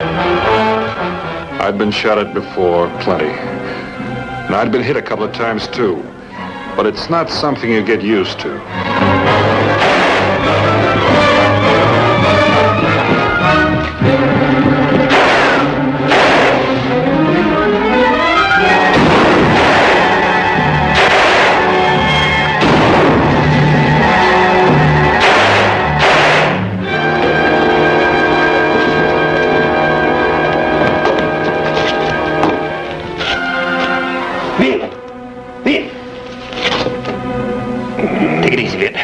I'd been shot at before, plenty. And I'd been hit a couple of times, too. But it's not something you get used to. Take it easy, Vin.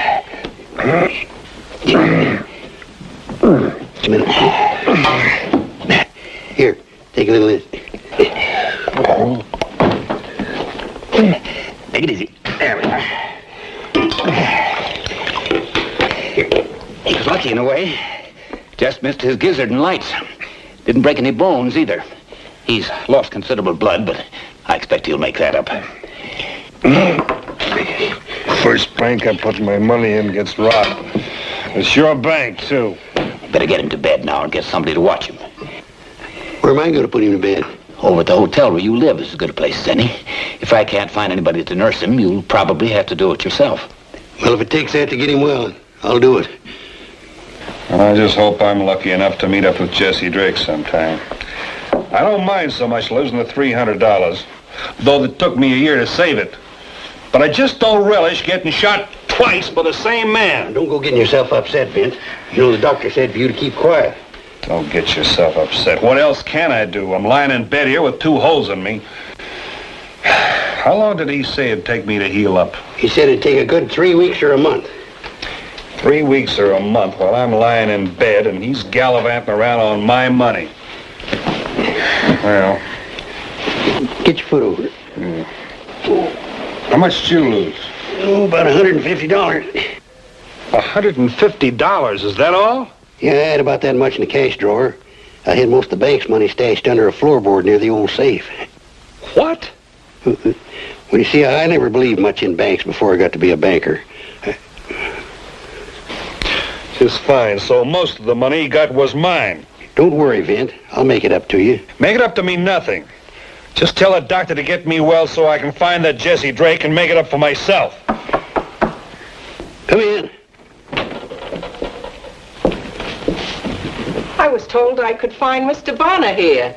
Just a minute. Here, take a little of this. Take it easy. There we are. Here. He was lucky in a way. Just missed his gizzard and lights. Didn't break any bones either. He's lost considerable blood, but I expect he'll make that up. First bank I put my money in gets robbed. It's your bank, too. Better get him to bed now and get somebody to watch him. Where am I going to put him to bed? Over at the hotel where you live is as good a place as any. If I can't find anybody to nurse him, you'll probably have to do it yourself. Well, if it takes that to get him well, I'll do it. Well, I just hope I'm lucky enough to meet up with Jesse Drake sometime. I don't mind so much losing the $300, though it took me a year to save it. But I just don't relish getting shot twice by the same man. Don't go getting yourself upset, Vint. You know the doctor said for you to keep quiet. Don't get yourself upset. What else can I do? I'm lying in bed here with 2 holes in me. How long did he say it'd take me to heal up? He said it'd take a good 3 weeks or a month. 3 weeks or a month while I'm lying in bed and he's gallivanting around on my money. Well... Get your foot over it. How much did you lose? Oh, about $150. $150, is that all? Yeah, I had about that much in the cash drawer. I had most of the bank's money stashed under a floorboard near the old safe. What? Well, you see, I never believed much in banks before I got to be a banker. Just fine. So most of the money he got was mine. Don't worry, Vint. I'll make it up to you. Make it up to me nothing. Just tell the doctor to get me well so I can find that Jesse Drake and make it up for myself. Come in. I was told I could find Mr. Bonner here.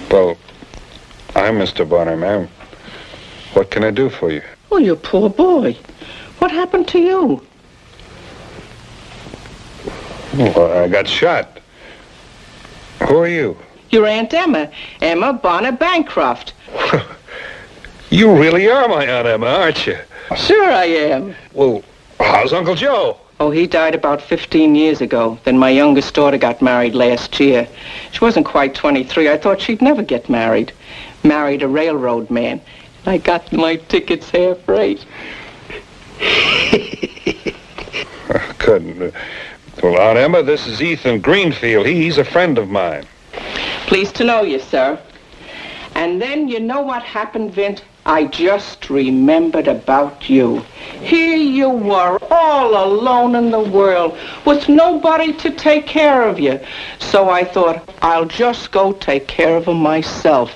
Well, I'm Mr. Bonner, ma'am. What can I do for you? Oh, you poor boy. What happened to you? Well, I got shot. Who are you? Your Aunt Emma. Emma Bonner Bancroft. You really are my Aunt Emma, aren't you? Sure I am. Well, how's Uncle Joe? Oh, he died about 15 years ago. Then my youngest daughter got married last year. She wasn't quite 23. I thought she'd never get married. Married a railroad man. I got my tickets half rate. Couldn't. Well, Aunt Emma, this is Ethan Greenfield. He's a friend of mine. Pleased to know you, sir. And then you know what happened, Vint? I just remembered about you. Here you were, all alone in the world, with nobody to take care of you. So I thought, I'll just go take care of him myself.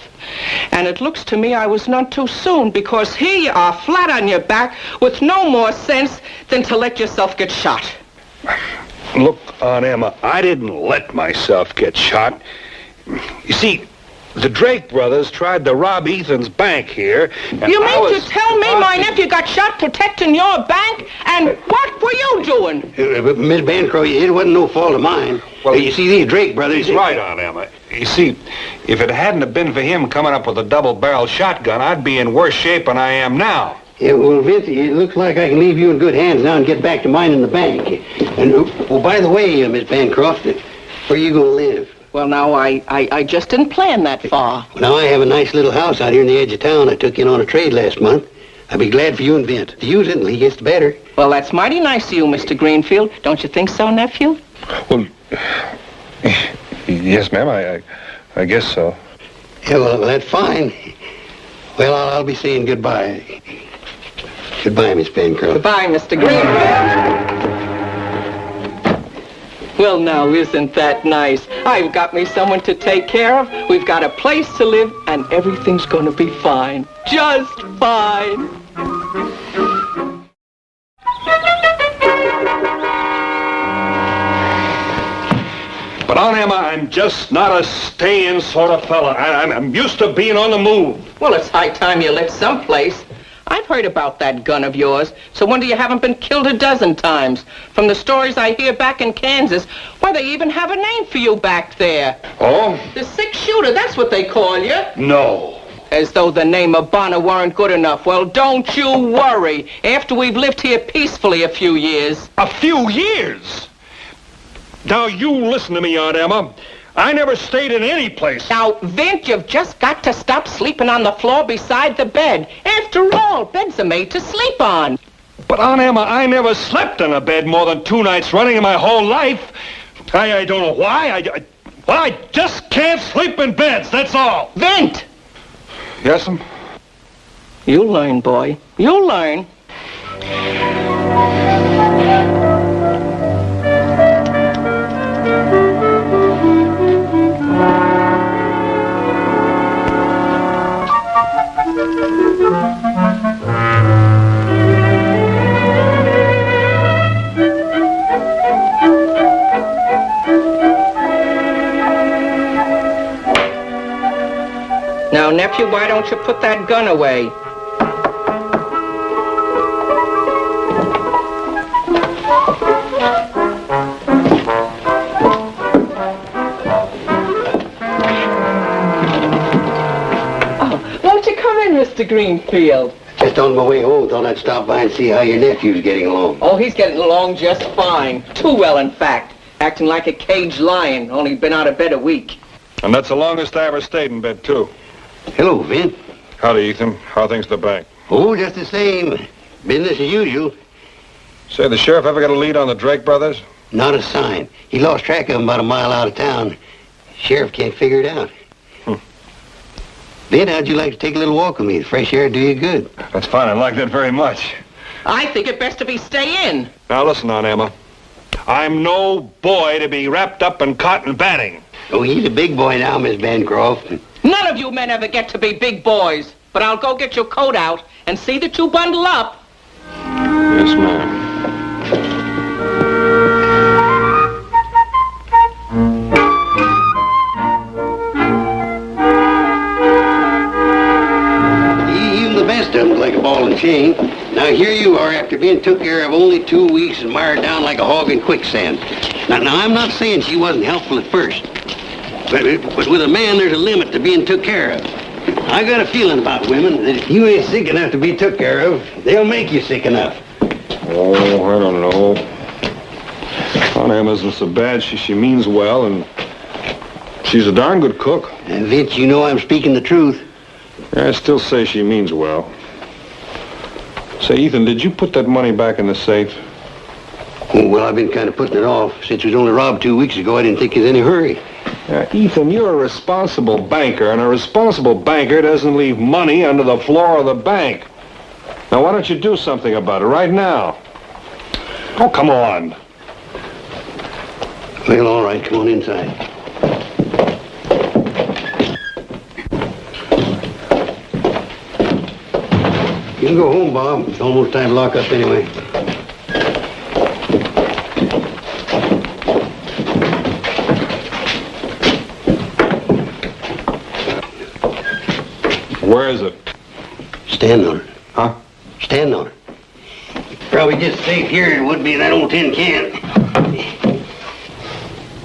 And it looks to me I was none too soon, because here you are, flat on your back, with no more sense than to let yourself get shot. Look, Aunt Emma, I didn't let myself get shot. You see, the Drake brothers tried to rob Ethan's bank here. You mean to tell me my nephew got shot protecting your bank? And what were you doing? Miss Bancroft, it wasn't no fault of mine. Well, you see, these Drake brothers... He's right, Aunt Emma. You see, if it hadn't have been for him coming up with a double-barreled shotgun, I'd be in worse shape than I am now. Yeah, well, Vince, it looks like I can leave you in good hands now and get back to mine in the bank. And, oh, by the way, Miss Bancroft, where are you going to live? Well, now, I just didn't plan that far. Well, now, I have a nice little house out here in the edge of town I took in on a trade last month. I'd be glad for you and Vint to use it until he gets better. Well, that's mighty nice of you, Mr. Greenfield. Don't you think so, nephew? Well, yes, ma'am, I guess so. Yeah, well, that's fine. Well, I'll be saying goodbye. Goodbye, Miss Bancroft. Goodbye, Mr. Greenfield. Well, now, isn't that nice? I've got me someone to take care of. We've got a place to live, and everything's going to be fine. Just fine. But Aunt Emma, I'm just not a staying sort of fella. I'm used to being on the move. Well, it's high time you lived someplace. I've heard about that gun of yours. So wonder you haven't been killed a dozen times. From the stories I hear back in Kansas, why, they even have a name for you back there. Oh? The six-shooter, that's what they call you. No. As though the name of Bonner weren't good enough. Well, don't you worry. After we've lived here peacefully a few years. A few years? Now, you listen to me, Aunt Emma. I never stayed in any place. Now, Vint, you've just got to stop sleeping on the floor beside the bed. After all, beds are made to sleep on. But, Aunt Emma, I never slept in a bed more than 2 nights running in my whole life. I don't know why. I just can't sleep in beds, that's all. Vint! Yes'm? You'll learn, boy. You'll learn. Now, nephew, why don't you put that gun away? Oh, won't you come in, Mr. Greenfield? Just on my way home, thought I'd stop by and see how your nephew's getting along. Oh, he's getting along just fine. Too well, in fact. Acting like a caged lion, only been out of bed a week. And that's the longest I ever stayed in bed, too. Hello, Vint. Howdy, Ethan. How are things at the bank? Oh, just the same. Business as usual. Say, the sheriff ever got a lead on the Drake brothers? Not a sign. He lost track of them about a mile out of town. Sheriff can't figure it out. Vint, how'd you like to take a little walk with me? The fresh air do you good. That's fine. I like that very much. I think it best to be stay in. Now, listen, Aunt Emma. I'm no boy to be wrapped up in cotton batting. Oh, he's a big boy now, Miss Bancroft. None of you men ever get to be big boys. But I'll go get your coat out and see that you bundle up. Yes, ma'am. Even the best of them's like a ball and chain. Now here you are after being took care of only 2 weeks and mired down like a hog in quicksand. Now I'm not saying she wasn't helpful at first. But with a man, there's a limit to being took care of. I got a feeling about women that if you ain't sick enough to be took care of, they'll make you sick enough. Oh, I don't know. Aunt Emma isn't so bad. She means well, and she's a darn good cook. And Vince, you know I'm speaking the truth. I still say she means well. Say, Ethan, did you put that money back in the safe? Oh, well, I've been kind of putting it off. Since it was only robbed 2 weeks ago, I didn't think there's any hurry. Ethan, you're a responsible banker, and a responsible banker doesn't leave money under the floor of the bank. Now, why don't you do something about it right now? Oh, come on. Well, all right, come on inside. You can go home, Bob. It's almost time to lock up anyway. Where is it? Stand on it. Huh? Stand on it. Probably just safe here as it would be in that old tin can.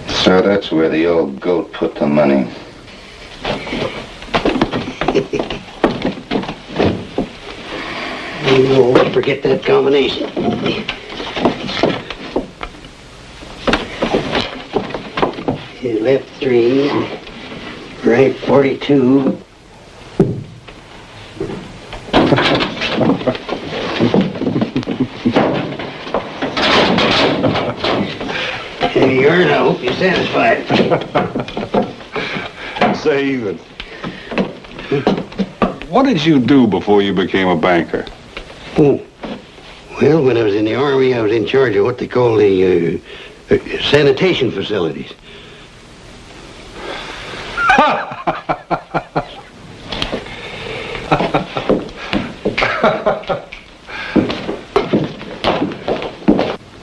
So that's where the old goat put the money. You always forget that combination. His left 3, right 42. There you are, and I hope you're satisfied. Say, Ethan, what did you do before you became a banker? Oh, well, when I was in the Army, I was in charge of what they call the Sanitation facilities.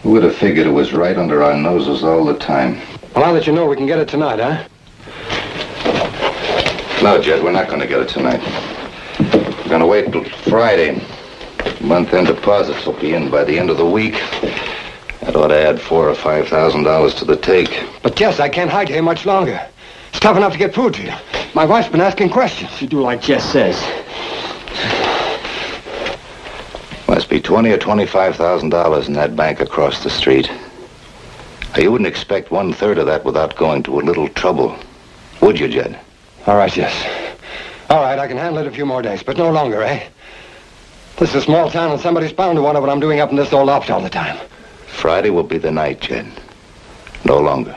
Who would have figured it was right under our noses all the time? Well, now that you know, we can get it tonight, huh? No, Jed, we're not going to get it tonight. We're going to wait till Friday. Month-end deposits will be in by the end of the week. That ought to add $4,000 or $5,000 to the take. But, Jess, I can't hide you here much longer. It's tough enough to get food to you. My wife's been asking questions. You do like Jess says. Must be $20,000 or $25,000 in that bank across the street. Now, you wouldn't expect 1/3 of that without going to a little trouble, would you, Jed? All right, Jess. All right, I can handle it a few more days, but no longer, eh? This is a small town, and somebody's bound to wonder what I'm doing up in this old loft all the time. Friday will be the night, Jed. No longer.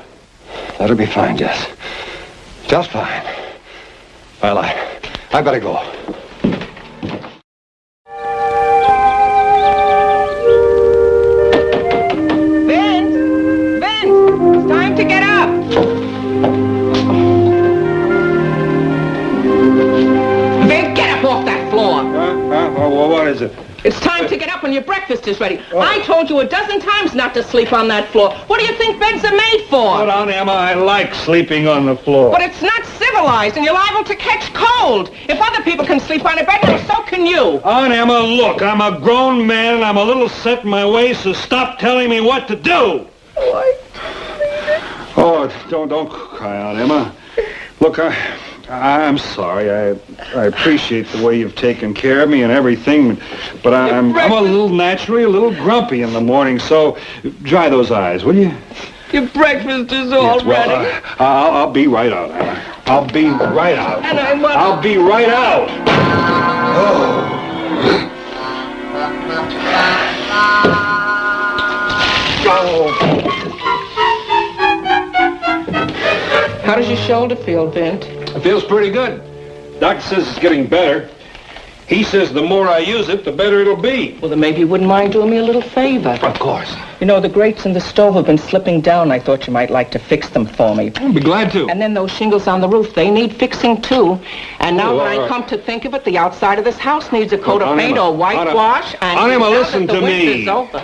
That'll be fine, Jess. Just fine. Well, I better go. Vince! It's time to get up! Vince, get up off that floor! Well, what is it? It's time to get up when your breakfast is ready. I told you a dozen times not to sleep on that floor. What do you think beds are made for? Hold on, Emma. I like sleeping on the floor. But it's not civilized, and you're liable to catch cold. If other people can sleep on a bed, well, so can you. Aunt Emma, look, I'm a grown man and I'm a little set in my ways, so stop telling me what to do. Oh, don't cry, Aunt Emma. Look, I'm sorry. I appreciate the way you've taken care of me and everything, but I'm a little naturally a little grumpy in the morning, so dry those eyes, will you? Your breakfast is all ready. I'll be right out, Emma. I'll be right out. And I want... I'll be right out. How does your shoulder feel, Vint? It feels pretty good. Doctor says it's getting better. He says the more I use it, the better it'll be. Well, then maybe you wouldn't mind doing me a little favor. Of course. You know, the grates in the stove have been slipping down. I thought you might like to fix them for me. I'll be glad to. And then those shingles on the roof, they need fixing, too. And now when I come to think of it, the outside of this house needs a coat of paint or whitewash. And Aunt Emma, now listen that the to me. winter's over.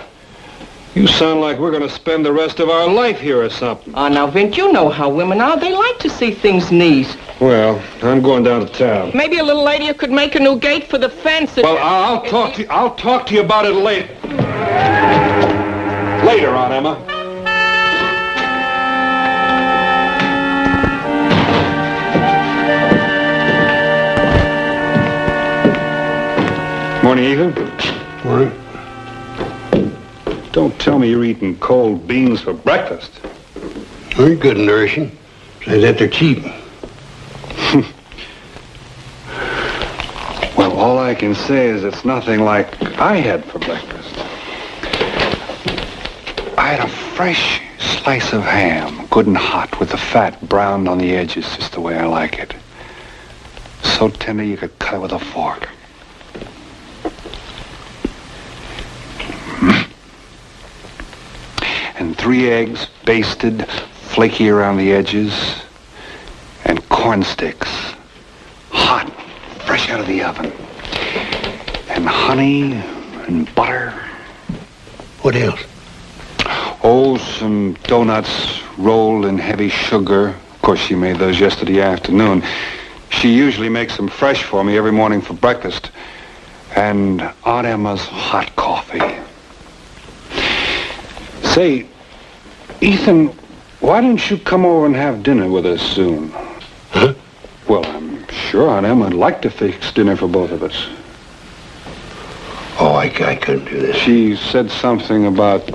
You sound like we're going to spend the rest of our life here or something. Oh, now, Vint, you know how women are. They like to see things neat. Well, I'm going down to town. Maybe a little later you could make a new gate for the fence. Well, I'll talk to you about it later. Later, Aunt Emma. Morning, Ethan. Morning. Don't tell me you're eating cold beans for breakfast. They're good and nourishing. Besides that, they're cheap. Well, all I can say is it's nothing like I had for breakfast. I had a fresh slice of ham, good and hot, with the fat browned on the edges, just the way I like it. So tender you could cut it with a fork. And 3 eggs, basted, flaky around the edges, and corn sticks, hot, fresh out of the oven. And honey and butter. What else? Oh, some donuts rolled in heavy sugar. Of course, she made those yesterday afternoon. She usually makes them fresh for me every morning for breakfast. And Aunt Emma's hot coffee. Say, Ethan, why don't you come over and have dinner with us soon? Huh? Well, I'm sure Aunt Emma would like to fix dinner for both of us. Oh, I couldn't do this. She said something about,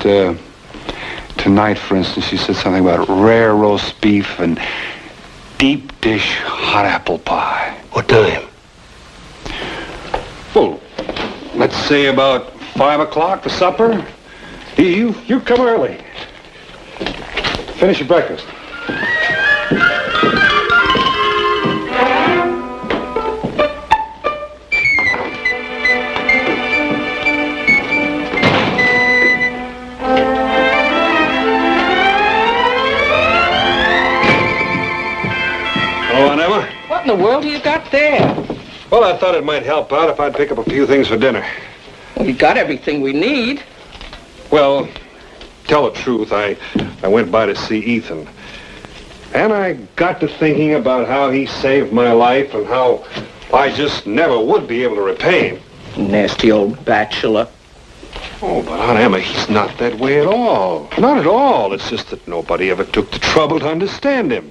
tonight, for instance, she said something about rare roast beef and deep dish hot apple pie. What time? Well, let's say about 5 o'clock for supper. You come early. Finish your breakfast. Oh, Aunt Emma? What in the world do you got there? Well, I thought it might help out if I'd pick up a few things for dinner. We got everything we need. Well, tell the truth, I went by to see Ethan. And I got to thinking about how he saved my life and how I just never would be able to repay him. Nasty old bachelor. Oh, but Aunt Emma, he's not that way at all. Not at all. It's just that nobody ever took the trouble to understand him.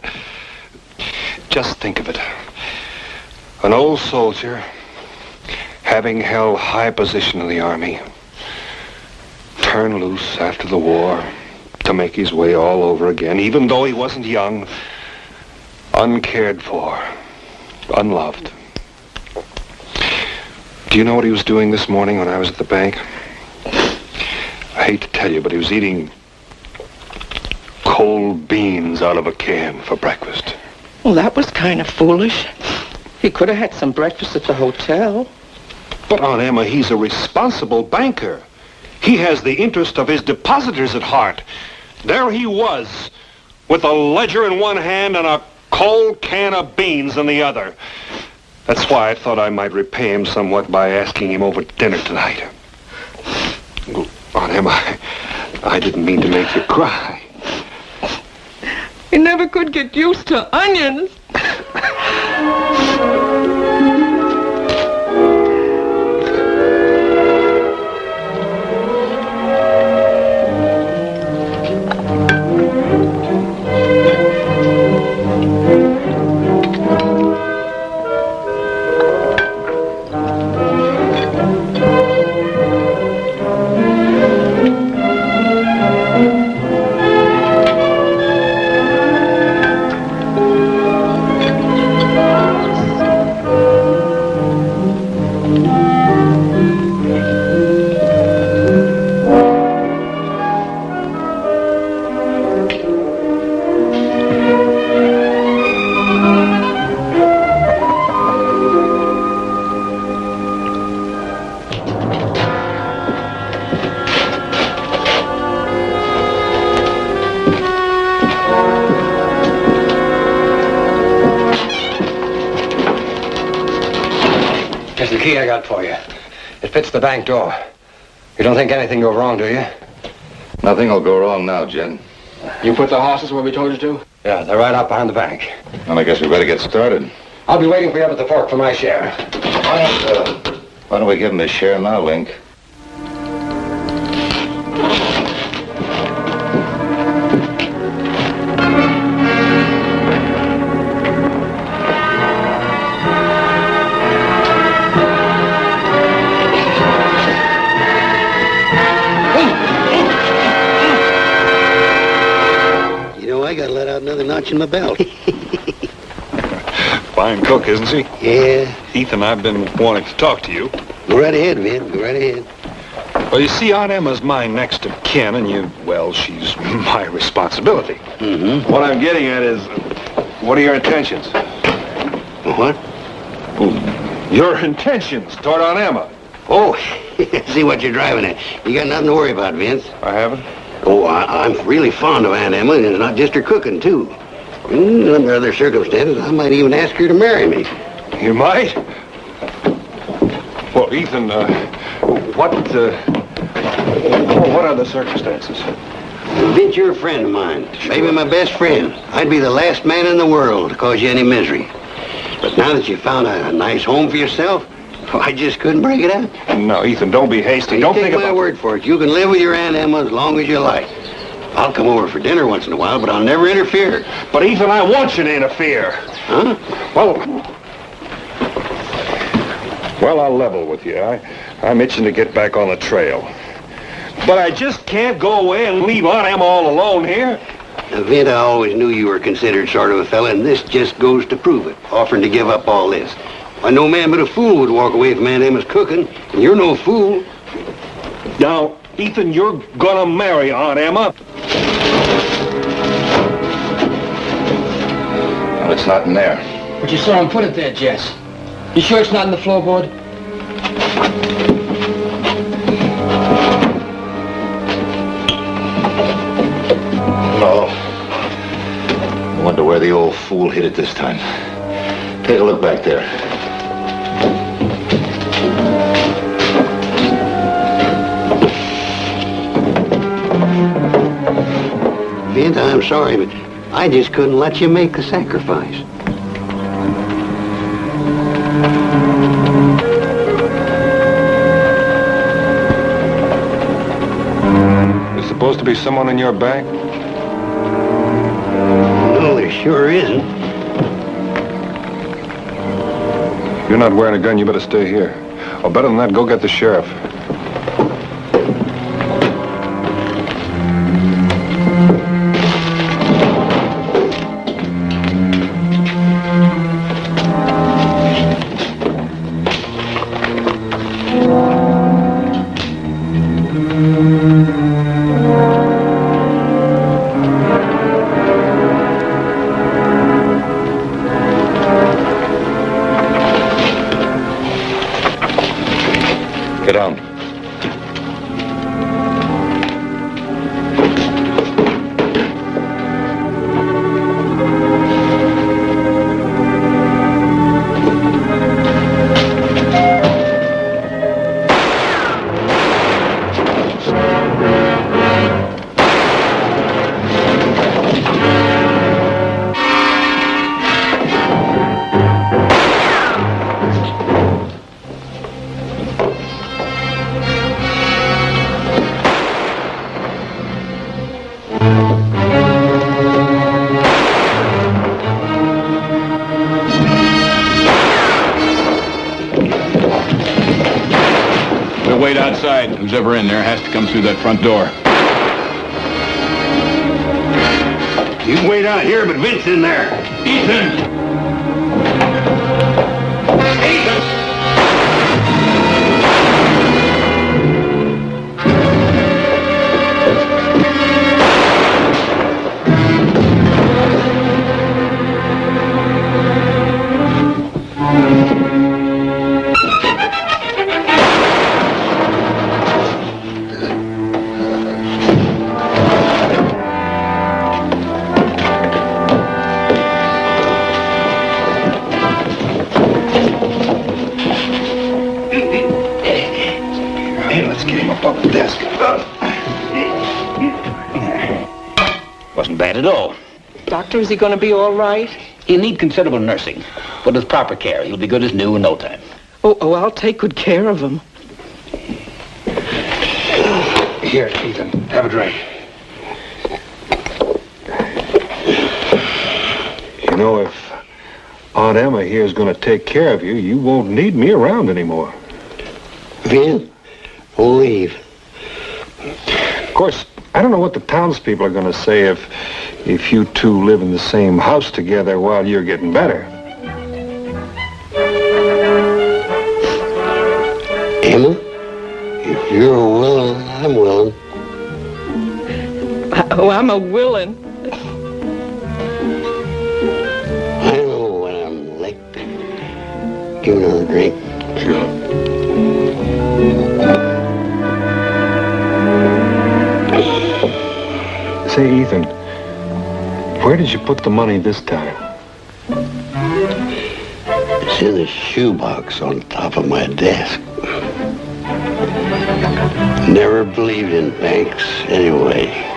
Just think of it. An old soldier, having held high position in the army, turned loose after the war to make his way all over again, even though he wasn't young, uncared for, unloved. Do you know what he was doing this morning when I was at the bank? I hate to tell you, but he was eating cold beans out of a can for breakfast. Well, that was kind of foolish. He could have had some breakfast at the hotel. But Aunt Emma, he's a responsible banker. He has the interest of his depositors at heart. There he was, with a ledger in one hand and a cold can of beans in the other. That's why I thought I might repay him somewhat by asking him over to dinner tonight. Aunt Emma, I didn't mean to make you cry. You never could get used to onions. Here's the key I got for you. It fits the bank door. You don't think anything will go wrong, do you? Nothing will go wrong now, Jed. You put the horses where we told you to? Yeah, they're right out behind the bank. Well, I guess we better get started. I'll be waiting for you up at the fork for my share. Why don't we give him his share now, Link? I got to let out another notch in my belt. Fine cook, isn't she? Yeah. Ethan, I've been wanting to talk to you. Go right ahead, Vin. Go right ahead. Well, you see, Aunt Emma's my next of kin, and she's my responsibility. Mm-hmm. What I'm getting at is, what are your intentions? What? Your intentions toward Aunt Emma. Oh, see what you're driving at. You got nothing to worry about, Vince. I haven't? Oh, I'm really fond of Aunt Emma, and not just her cooking, too. Under other circumstances, I might even ask her to marry me. You might? Well, Ethan, what are the circumstances? Vince, you're a friend of mine. Maybe my best friend. I'd be the last man in the world to cause you any misery. But now that you found a nice home for yourself, I just couldn't break it up. No, Ethan, don't be hasty. Don't think about... Take my word for it. You can live with your Aunt Emma as long as you like. I'll come over for dinner once in a while, but I'll never interfere. But, Ethan, I want you to interfere. Huh? Well, I'll level with you. I'm itching to get back on the trail. But I just can't go away and leave Aunt Emma all alone here. Now, Vint, I always knew you were considered sort of a fella, and this just goes to prove it, offering to give up all this. Why, no man but a fool would walk away from Aunt Emma's cooking, and you're no fool. Now, Ethan, you're gonna marry Aunt Emma. Well, it's not in there. But you saw him put it there, Jess. You sure it's not in the floorboard? No. I wonder where the old fool hid it this time. Take a look back there. Vince, I'm sorry, but I just couldn't let you make the sacrifice. There's supposed to be someone in your bank? No, there sure isn't. If you're not wearing a gun, you better stay here. Or better than that, go get the sheriff. Get down. We'll wait outside. Who's ever in there has to come through that front door. You can wait out here, but Vince in there. Ethan! Wasn't bad at all. Doctor, is he going to be all right? He'll need considerable nursing, but with proper care, he'll be good as new in no time. Oh, I'll take good care of him. Here, Ethan, have a drink. You know, if Aunt Emma here is going to take care of you, you won't need me around anymore. Vince, we'll leave. Of course, I don't know what the townspeople are going to say if you two live in the same house together while you're getting better. Emma, if you're willing, I'm willing. Oh, I'm a willing. I know when I'm licked. Give me another drink. Sure. Say, Ethan, where did you put the money this time? It's in the shoebox on top of my desk. Never believed in banks anyway.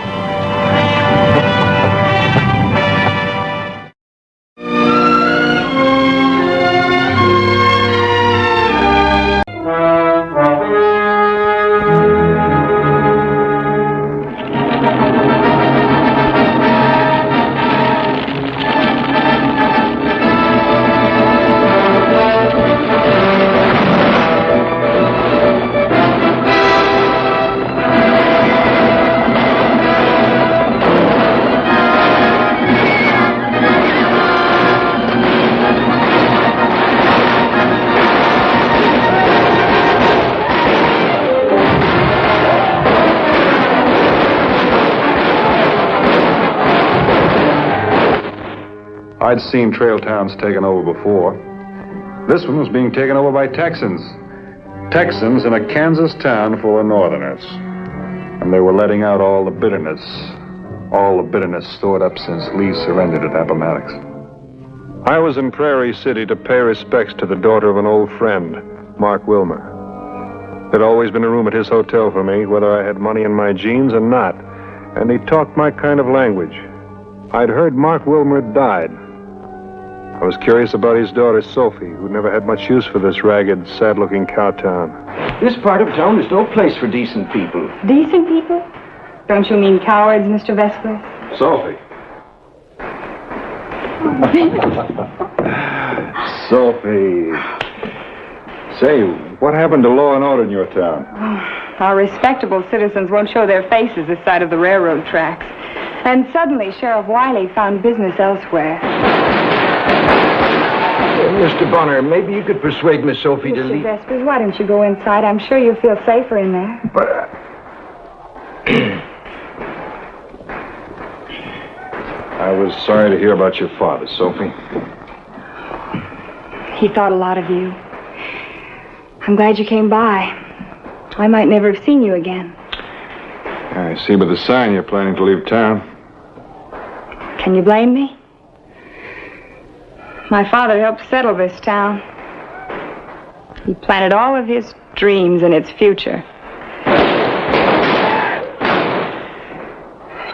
I'd seen trail towns taken over before. This one was being taken over by Texans. Texans in a Kansas town full of Northerners. And they were letting out all the bitterness stored up since Lee surrendered at Appomattox. I was in Prairie City to pay respects to the daughter of an old friend, Mark Wilmer. There'd always been a room at his hotel for me, whether I had money in my jeans or not, and he talked my kind of language. I'd heard Mark Wilmer had died. I was curious about his daughter, Sophie, who'd never had much use for this ragged, sad-looking cow town. This part of town is no place for decent people. Decent people? Don't you mean cowards, Mr. Vesper? Sophie. Sophie. Say, what happened to law and order in your town? Our respectable citizens won't show their faces this side of the railroad tracks. And suddenly, Sheriff Wiley found business elsewhere. Mr. Bonner, maybe you could persuade Miss Sophie to leave. Mr. Vespers, why don't you go inside? I'm sure you'll feel safer in there. But... I was sorry to hear about your father, Sophie. He thought a lot of you. I'm glad you came by. I might never have seen you again. I see by the sign you're planning to leave town. Can you blame me? My father helped settle this town. He planted all of his dreams in its future.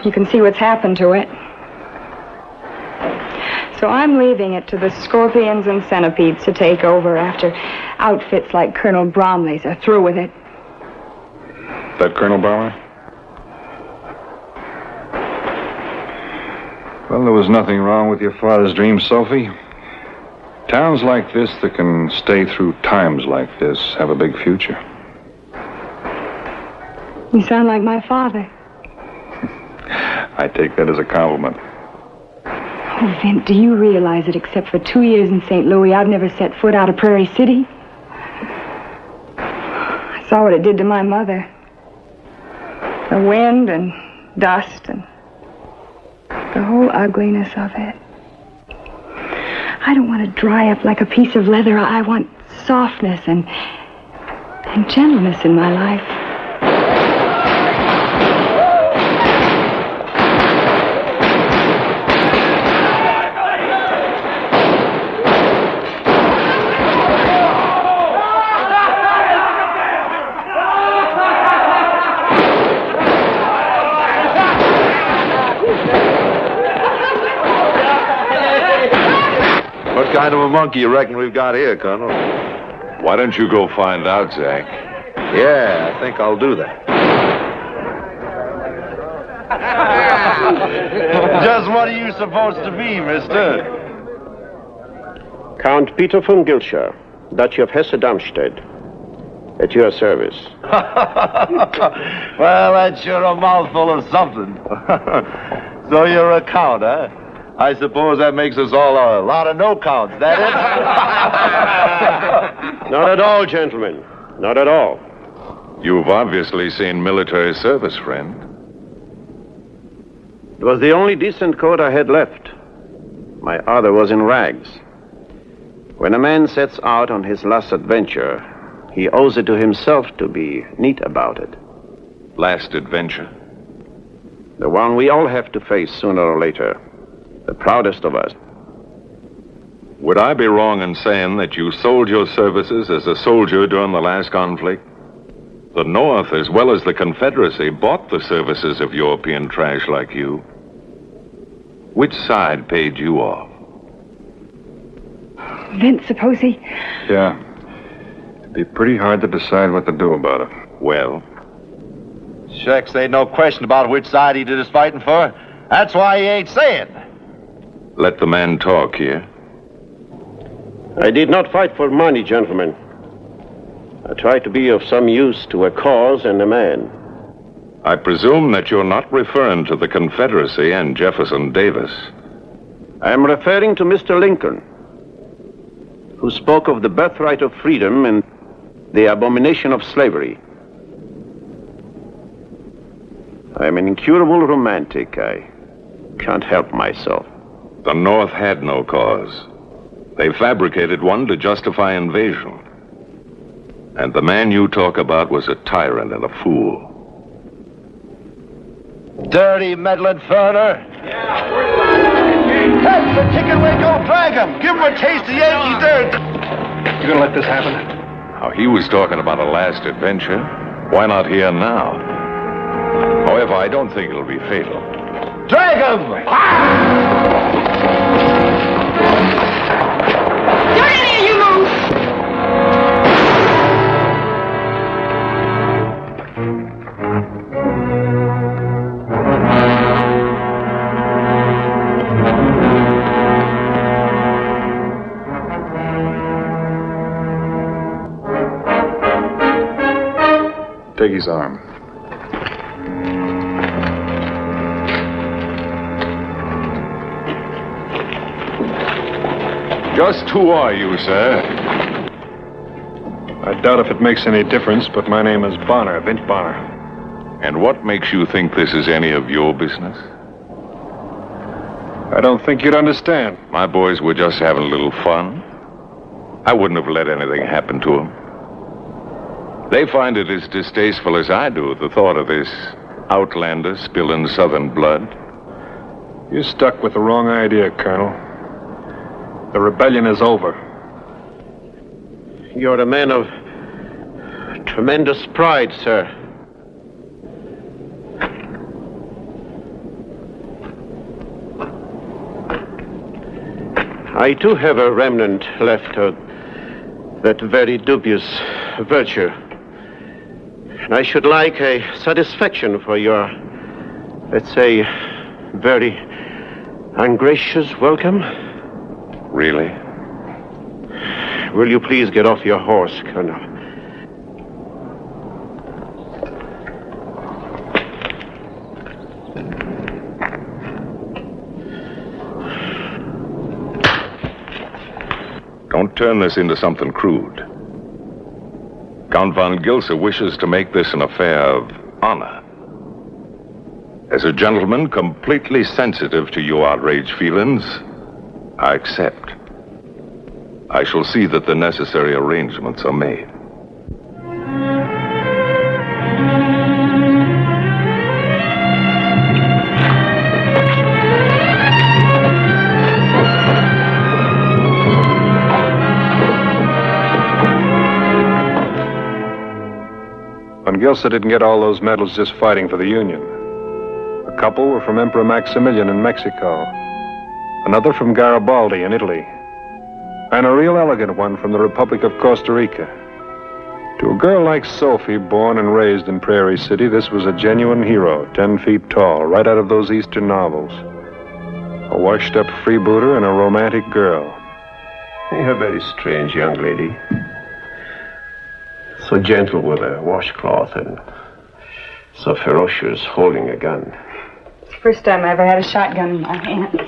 You can see what's happened to it. So I'm leaving it to the scorpions and centipedes to take over after outfits like Colonel Bromley's are through with it. That Colonel Bromley? Well, there was nothing wrong with your father's dreams, Sophie. Towns like this that can stay through times like this have a big future. You sound like my father. I take that as a compliment. Oh, Vint, do you realize that except for 2 years in St. Louis, I've never set foot out of Prairie City? I saw what it did to my mother. The wind and dust and the whole ugliness of it. I don't want to dry up like a piece of leather. I want softness and gentleness in my life. What kind of a monkey you reckon we've got here, Colonel? Why don't you go find out, Zach? Yeah, I think I'll do that. Just what are you supposed to be, mister? Count Peter von Gilscher, Duchy of Hesse-Darmstadt. At your service. Well, that's sure a mouthful of something. So you're a count, huh? I suppose that makes us all a lot of no-counts, that is? Not at all, gentlemen. Not at all. You've obviously seen military service, friend. It was the only decent coat I had left. My other was in rags. When a man sets out on his last adventure, he owes it to himself to be neat about it. Last adventure? The one we all have to face sooner or later. The proudest of us. Would I be wrong in saying that you sold your services as a soldier during the last conflict? The North, as well as the Confederacy, bought the services of European trash like you. Which side paid you off? Vince, suppose he... Yeah. It'd be pretty hard to decide what to do about it. Well? Shucks, ain't no question about which side he did his fighting for. That's why he ain't saying. Let the man talk here. I did not fight for money, gentlemen. I tried to be of some use to a cause and a man. I presume that you're not referring to the Confederacy and Jefferson Davis. I am referring to Mr. Lincoln, who spoke of the birthright of freedom and the abomination of slavery. I am an incurable romantic. I can't help myself. The North had no cause. They fabricated one to justify invasion. And the man you talk about was a tyrant and a fool. Dirty, meddling foreigner. That's the ticket way, go drag him. Give him a taste of Yankee dirt. You gonna let this happen? Now, he was talking about a last adventure. Why not here now? However, I don't think it'll be fatal. Drag him! Don't any of you move! Take his arm. Just who are you, sir? I doubt if it makes any difference, but my name is Bonner, Vince Bonner. And what makes you think this is any of your business? I don't think you'd understand. My boys were just having a little fun. I wouldn't have let anything happen to them. They find it as distasteful as I do, the thought of this outlander spilling Southern blood. You're stuck with the wrong idea, Colonel. The rebellion is over. You're a man of tremendous pride, sir. I too have a remnant left of that very dubious virtue. And I should like a satisfaction for your, let's say, very ungracious welcome. Really? Will you please get off your horse, Colonel? Don't turn this into something crude. Count von Gilser wishes to make this an affair of honor. As a gentleman completely sensitive to your outraged feelings, I accept. I shall see that the necessary arrangements are made. Von Gilser didn't get all those medals just fighting for the Union. A couple were from Emperor Maximilian in Mexico. Another from Garibaldi in Italy. And a real elegant one from the Republic of Costa Rica. To a girl like Sophie, born and raised in Prairie City, this was a genuine hero, 10 feet tall, right out of those Eastern novels. A washed-up freebooter and a romantic girl. You're a very strange young lady. So gentle with a washcloth and so ferocious holding a gun. It's the first time I ever had a shotgun in my hands.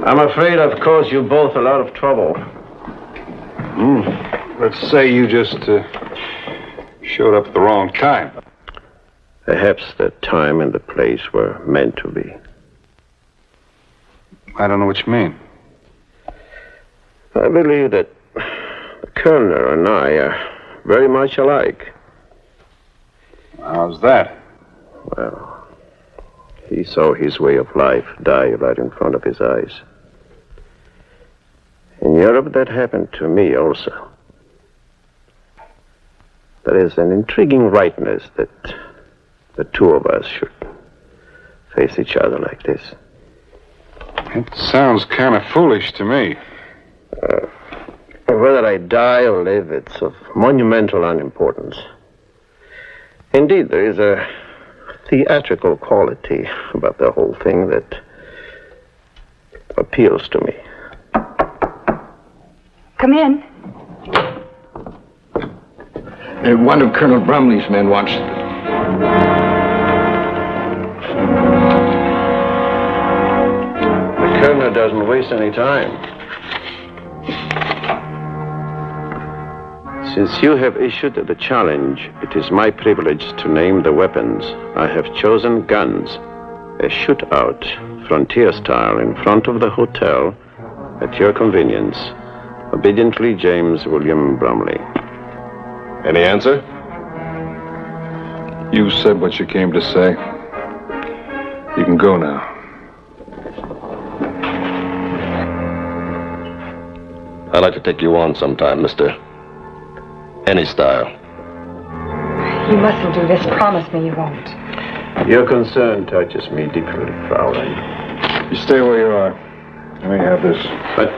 I'm afraid I've caused you both a lot of trouble. Let's say you just showed up at the wrong time. Perhaps the time and the place were meant to be. I don't know what you mean. I believe that the Colonel and I are very much alike. How's that? Well, he saw his way of life die right in front of his eyes. In Europe, that happened to me also. There is an intriguing rightness that the two of us should face each other like this. It sounds kind of foolish to me. Whether I die or live, it's of monumental unimportance. Indeed, there is a theatrical quality about the whole thing that appeals to me. Come in. One of Colonel Brumley's men wants... The Colonel doesn't waste any time. Since you have issued the challenge, it is my privilege to name the weapons. I have chosen guns. A shootout, frontier style, in front of the hotel, at your convenience. Obediently, James William Brumley. Any answer? You said what you came to say. You can go now. I'd like to take you on sometime, mister. Any style. You mustn't do this. Promise me you won't. Your concern touches me deeply, Fraulein. You stay where you are. Let me have this. But...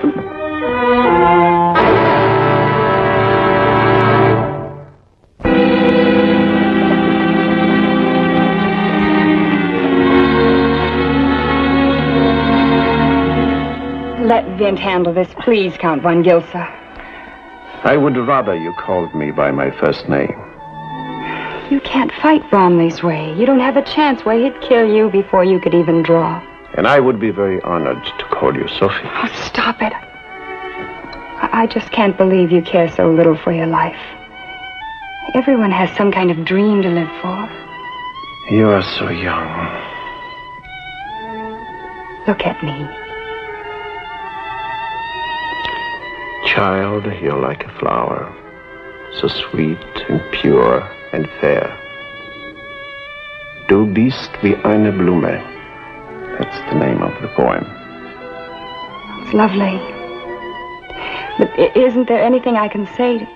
Let Vint handle this, please, Count von Gilse. I would rather you called me by my first name. You can't fight Bromley's way. You don't have a chance. Why, he'd kill you before you could even draw. And I would be very honored to call you Sophie. Oh, stop it. I just can't believe you care so little for your life. Everyone has some kind of dream to live for. You are so young. Look at me. Child, you're like a flower, so sweet and pure and fair. Du bist wie eine Blume. That's the name of the poem. It's lovely. But isn't there anything I can say?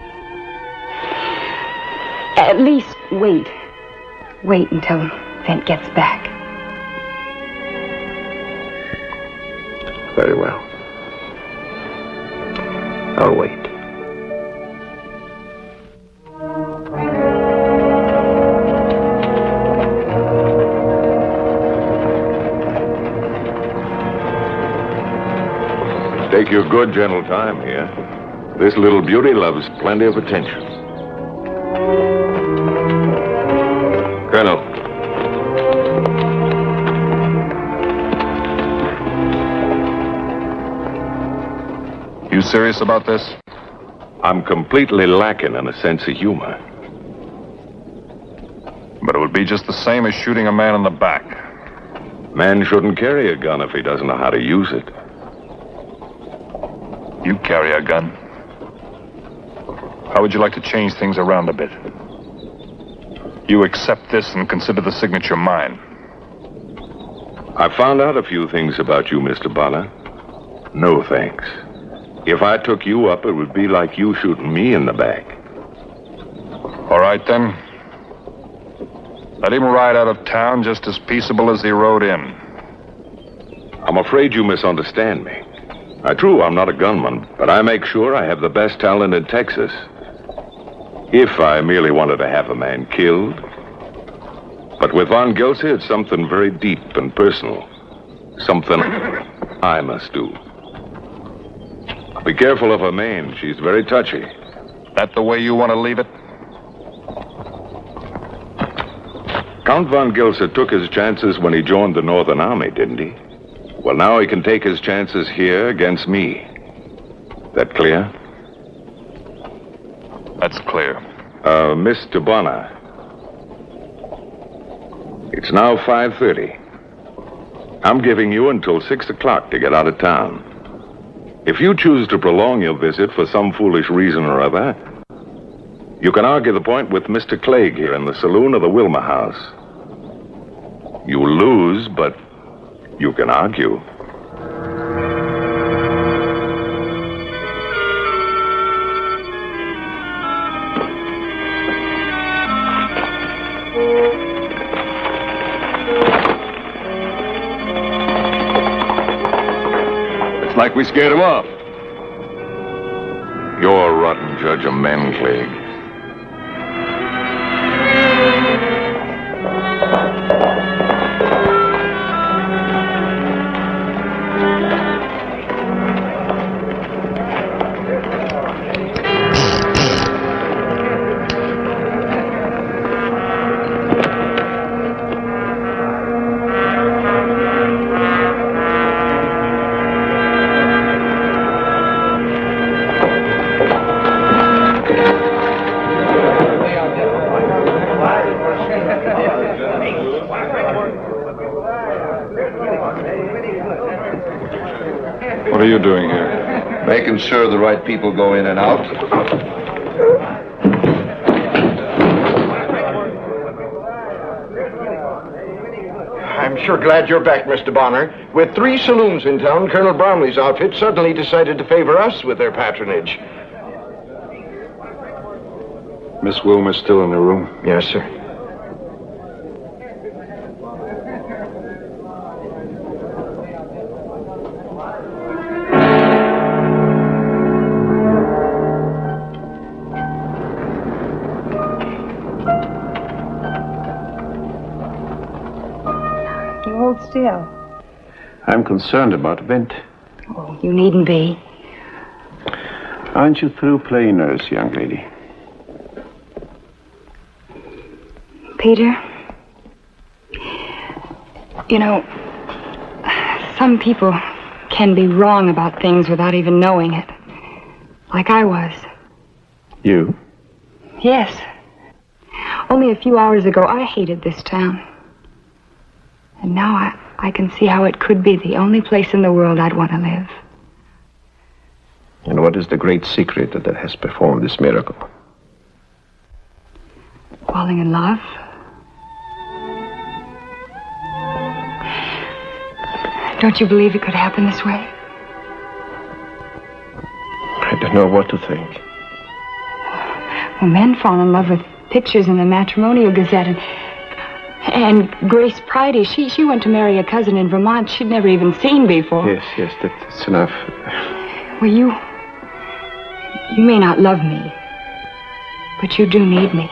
At least wait. Wait until Vint gets back. Very well. I'll wait. Take your good, gentle time here. This little beauty loves plenty of attention. Colonel. You serious about this? I'm completely lacking in a sense of humor. But it would be just the same as shooting a man in the back. Man shouldn't carry a gun if he doesn't know how to use it. You carry a gun. How would you like to change things around a bit? You accept this and consider the signature mine. I found out a few things about you, Mr. Bonner. No thanks. If I took you up, it would be like you shooting me in the back. All right, then. Let him ride out of town just as peaceable as he rode in. I'm afraid you misunderstand me. True, I'm not a gunman, but I make sure I have the best talent in Texas. If I merely wanted to have a man killed. But with Von Gilse, it's something very deep and personal. Something I must do. Be careful of her mane. She's very touchy. That the way you want to leave it? Count von Gilse took his chances when he joined the Northern Army, didn't he? Well, now he can take his chances here against me. That clear? That's clear. Mr. Bonner. It's now 5:30. I'm giving you until 6 o'clock to get out of town. If you choose to prolong your visit for some foolish reason or other, you can argue the point with Mr. Clegg here in the saloon of the Wilmer House. You lose, but you can argue. It's like we scared him off. You're a rotten judge of men, Clegg. What are you doing here? Making sure the right people go in and out. I'm sure glad you're back, Mr. Bonner. With 3 saloons in town, Colonel Bromley's outfit suddenly decided to favor us with their patronage. Miss Wilmer's still in the room? Yes, sir. You hold still. I'm concerned about Vint. Oh, you needn't be. Aren't you through playing nurse, young lady? Peter, you know, some people can be wrong about things without even knowing it. Like I was. You? Yes. Only a few hours ago, I hated this town. And now I can see how it could be the only place in the world I'd want to live. And what is the great secret that has performed this miracle? Falling in love. Don't you believe it could happen this way? I don't know what to think. Well, men fall in love with pictures in the Matrimonial Gazette, and Grace Pridey, she went to marry a cousin in Vermont she'd never even seen before. Yes, that's enough. Well, you may not love me, but you do need me.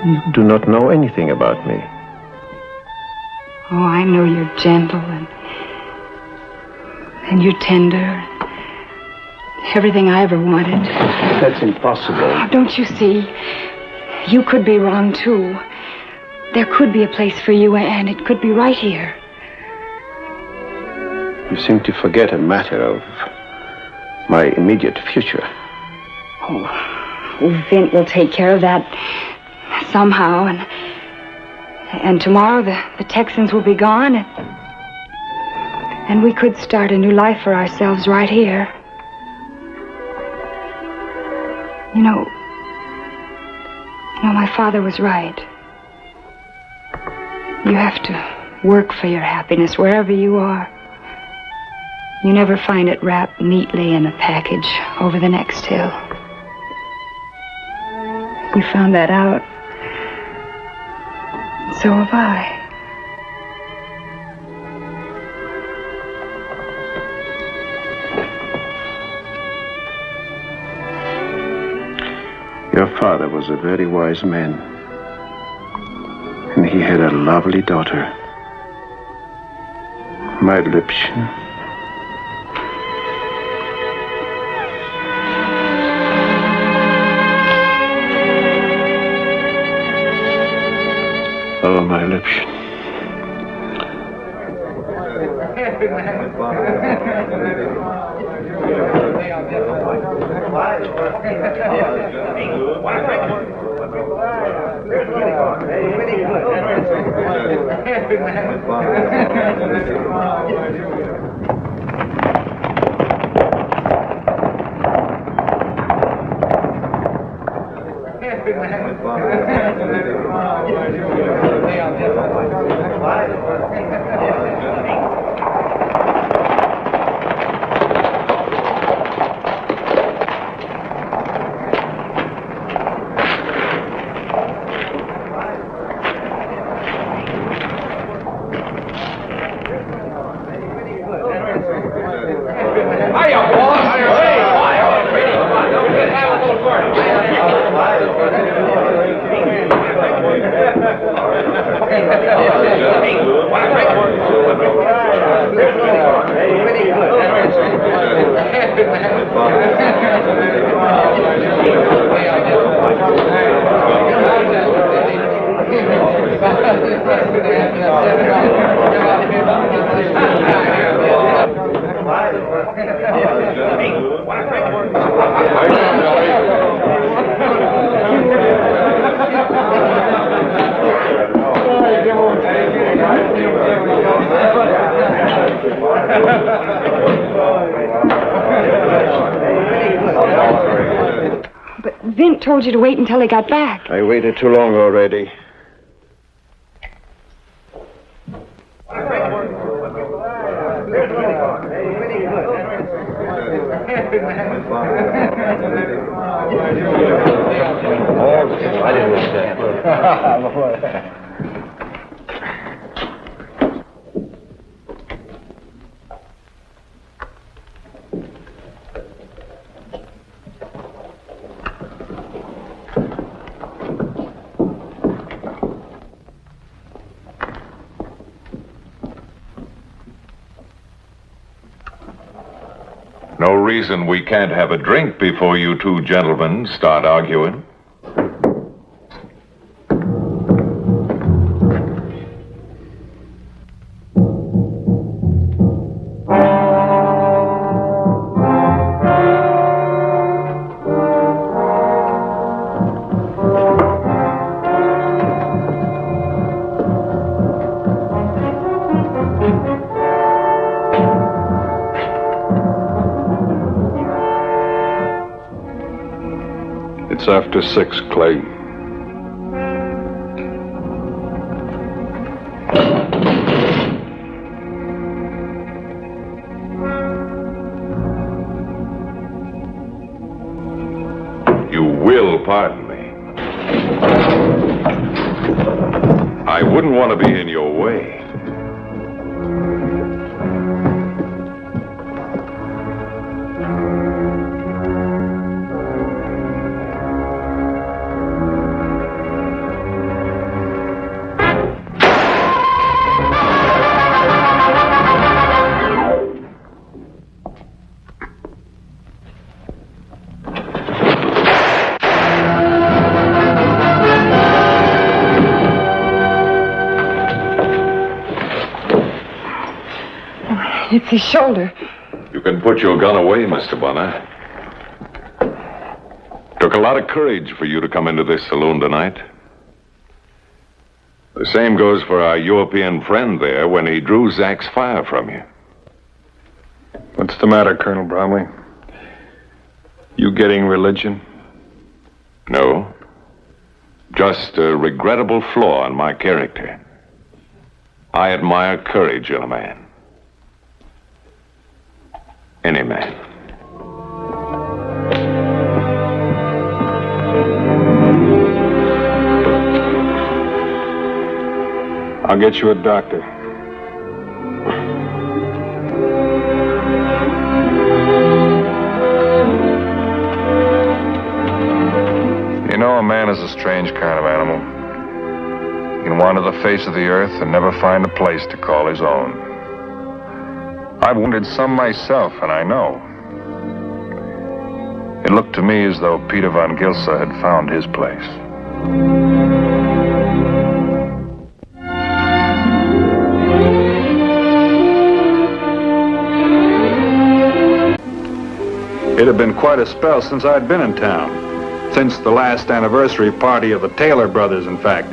You do not know anything about me. Oh, I know you're gentle and you're tender. Everything I ever wanted. That's impossible. Oh, don't you see? You could be wrong, too. There could be a place for you, and it could be right here. You seem to forget a matter of my immediate future. Oh, Vint will take care of that somehow, and tomorrow the Texans will be gone, and we could start a new life for ourselves right here. You know, my father was right. You have to work for your happiness wherever you are. You never find it wrapped neatly in a package over the next hill. You found that out. So have I. Your father was a very wise man. And he had a lovely daughter. My Liebchen. Oh, my Liebchen. But Vint told you to wait until he got back. I waited too long already. I didn't understand. No reason we can't have a drink before you two gentlemen start arguing. It's after 6, Clay. You will pardon me. I wouldn't want to be in your way. It's his shoulder. You can put your gun away, Mr. Bonner. Took a lot of courage for you to come into this saloon tonight. The same goes for our European friend there when he drew Zach's fire from you. What's the matter, Colonel Bromley? You getting religion? No. Just a regrettable flaw in my character. I admire courage in a man. Any man. I'll get you a doctor. You know, a man is a strange kind of animal. He can wander the face of the earth and never find a place to call his own. I've wounded some myself, and I know. It looked to me as though Peter von Gilse had found his place. It had been quite a spell since I'd been in town. Since the last anniversary party of the Taylor brothers, in fact.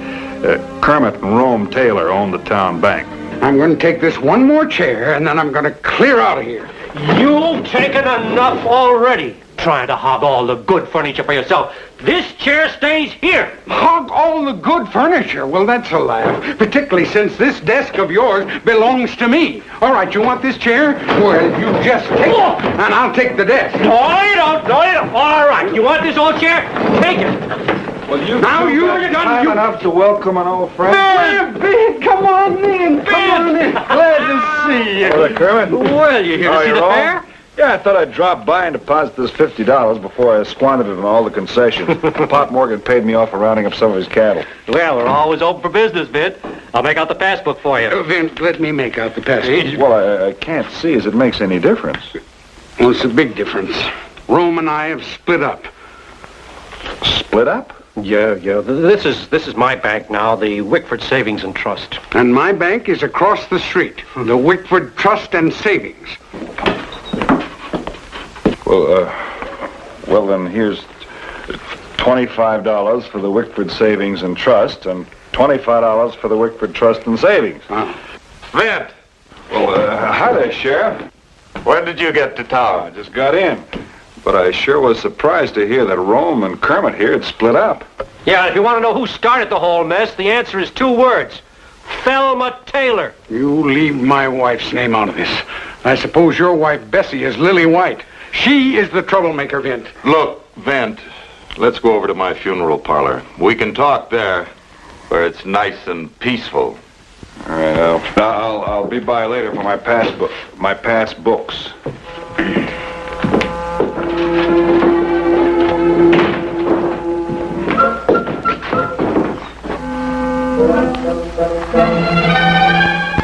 Kermit and Rome Taylor owned the town bank. I'm going to take this one more chair, and then I'm going to clear out of here. You've taken enough already, trying to hog all the good furniture for yourself. This chair stays here. Hog all the good furniture? Well, that's a laugh, particularly since this desk of yours belongs to me. All right, you want this chair? Well, you just take it, and I'll take the desk. No, you don't. No, you don't. All right, you want this old chair? Take it. Well, you've now you've done time enough to welcome an old friend. Hey, Ben, come on in. Come on in. Glad to see you. Hello, Kermit. Well, you here to see the fair? Yeah, I thought I'd drop by and deposit this $50 before I squandered it on all the concessions. Pop Morgan paid me off for rounding up some of his cattle. Well, we're always open for business, Vint. I'll make out the passbook for you. Vint, let me make out the passbook. Well, I can't see as it makes any difference. Well, it's a big difference. Rome and I have split up. Split up? Yeah. This is my bank now, the Wickford Savings and Trust. And my bank is across the street, the Wickford Trust and Savings. Well, then here's $25 for the Wickford Savings and Trust, and $25 for the Wickford Trust and Savings. Vint! Well, hi there, Sheriff. When did you get to town? I just got in. But I sure was surprised to hear that Rome and Kermit here had split up. Yeah, if you want to know who started the whole mess, the answer is 2 words. Thelma Taylor. You leave my wife's name out of this. I suppose your wife, Bessie, is Lily White. She is the troublemaker, Vint. Look, Vint, let's go over to my funeral parlor. We can talk there, where it's nice and peaceful. All right, I'll be by later for my past books.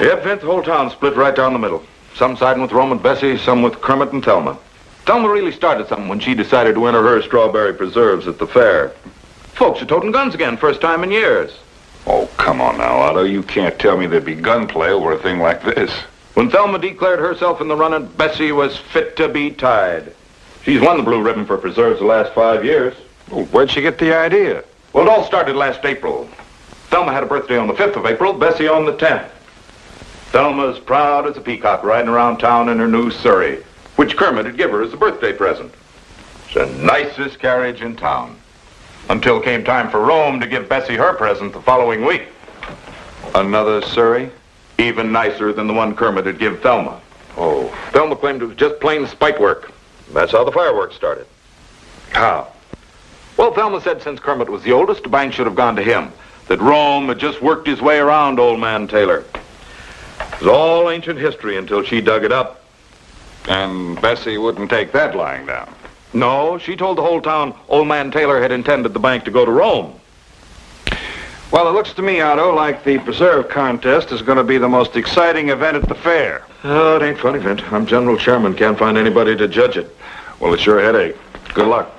Yep, Vint, the whole town split right down the middle. Some siding with Rome and Bessie, some with Kermit and Thelma. Thelma really started something when she decided to enter her strawberry preserves at the fair. Folks are toting guns again, first time in years. Oh, come on now, Otto. You can't tell me there'd be gunplay over a thing like this. When Thelma declared herself in the running, Bessie was fit to be tied. She's won the blue ribbon for preserves the last 5 years. Well, where'd she get the idea? Well, it all started last April. Thelma had a birthday on the 5th of April, Bessie on the 10th. Thelma's proud as a peacock riding around town in her new Surrey, which Kermit had given her as a birthday present. It's the nicest carriage in town. Until came time for Rome to give Bessie her present the following week. Another Surrey? Even nicer than the one Kermit had given Thelma. Oh. Thelma claimed it was just plain spite work. That's how the fireworks started. How? Well, Thelma said since Kermit was the oldest, the bank should have gone to him. That Rome had just worked his way around old man Taylor. It was all ancient history until she dug it up. And Bessie wouldn't take that lying down. No, she told the whole town old man Taylor had intended the bank to go to Rome. Well, it looks to me, Otto, like the preserve contest is going to be the most exciting event at the fair. Oh, it ain't funny, Vint. I'm general chairman. Can't find anybody to judge it. Well, it's your headache. Good luck.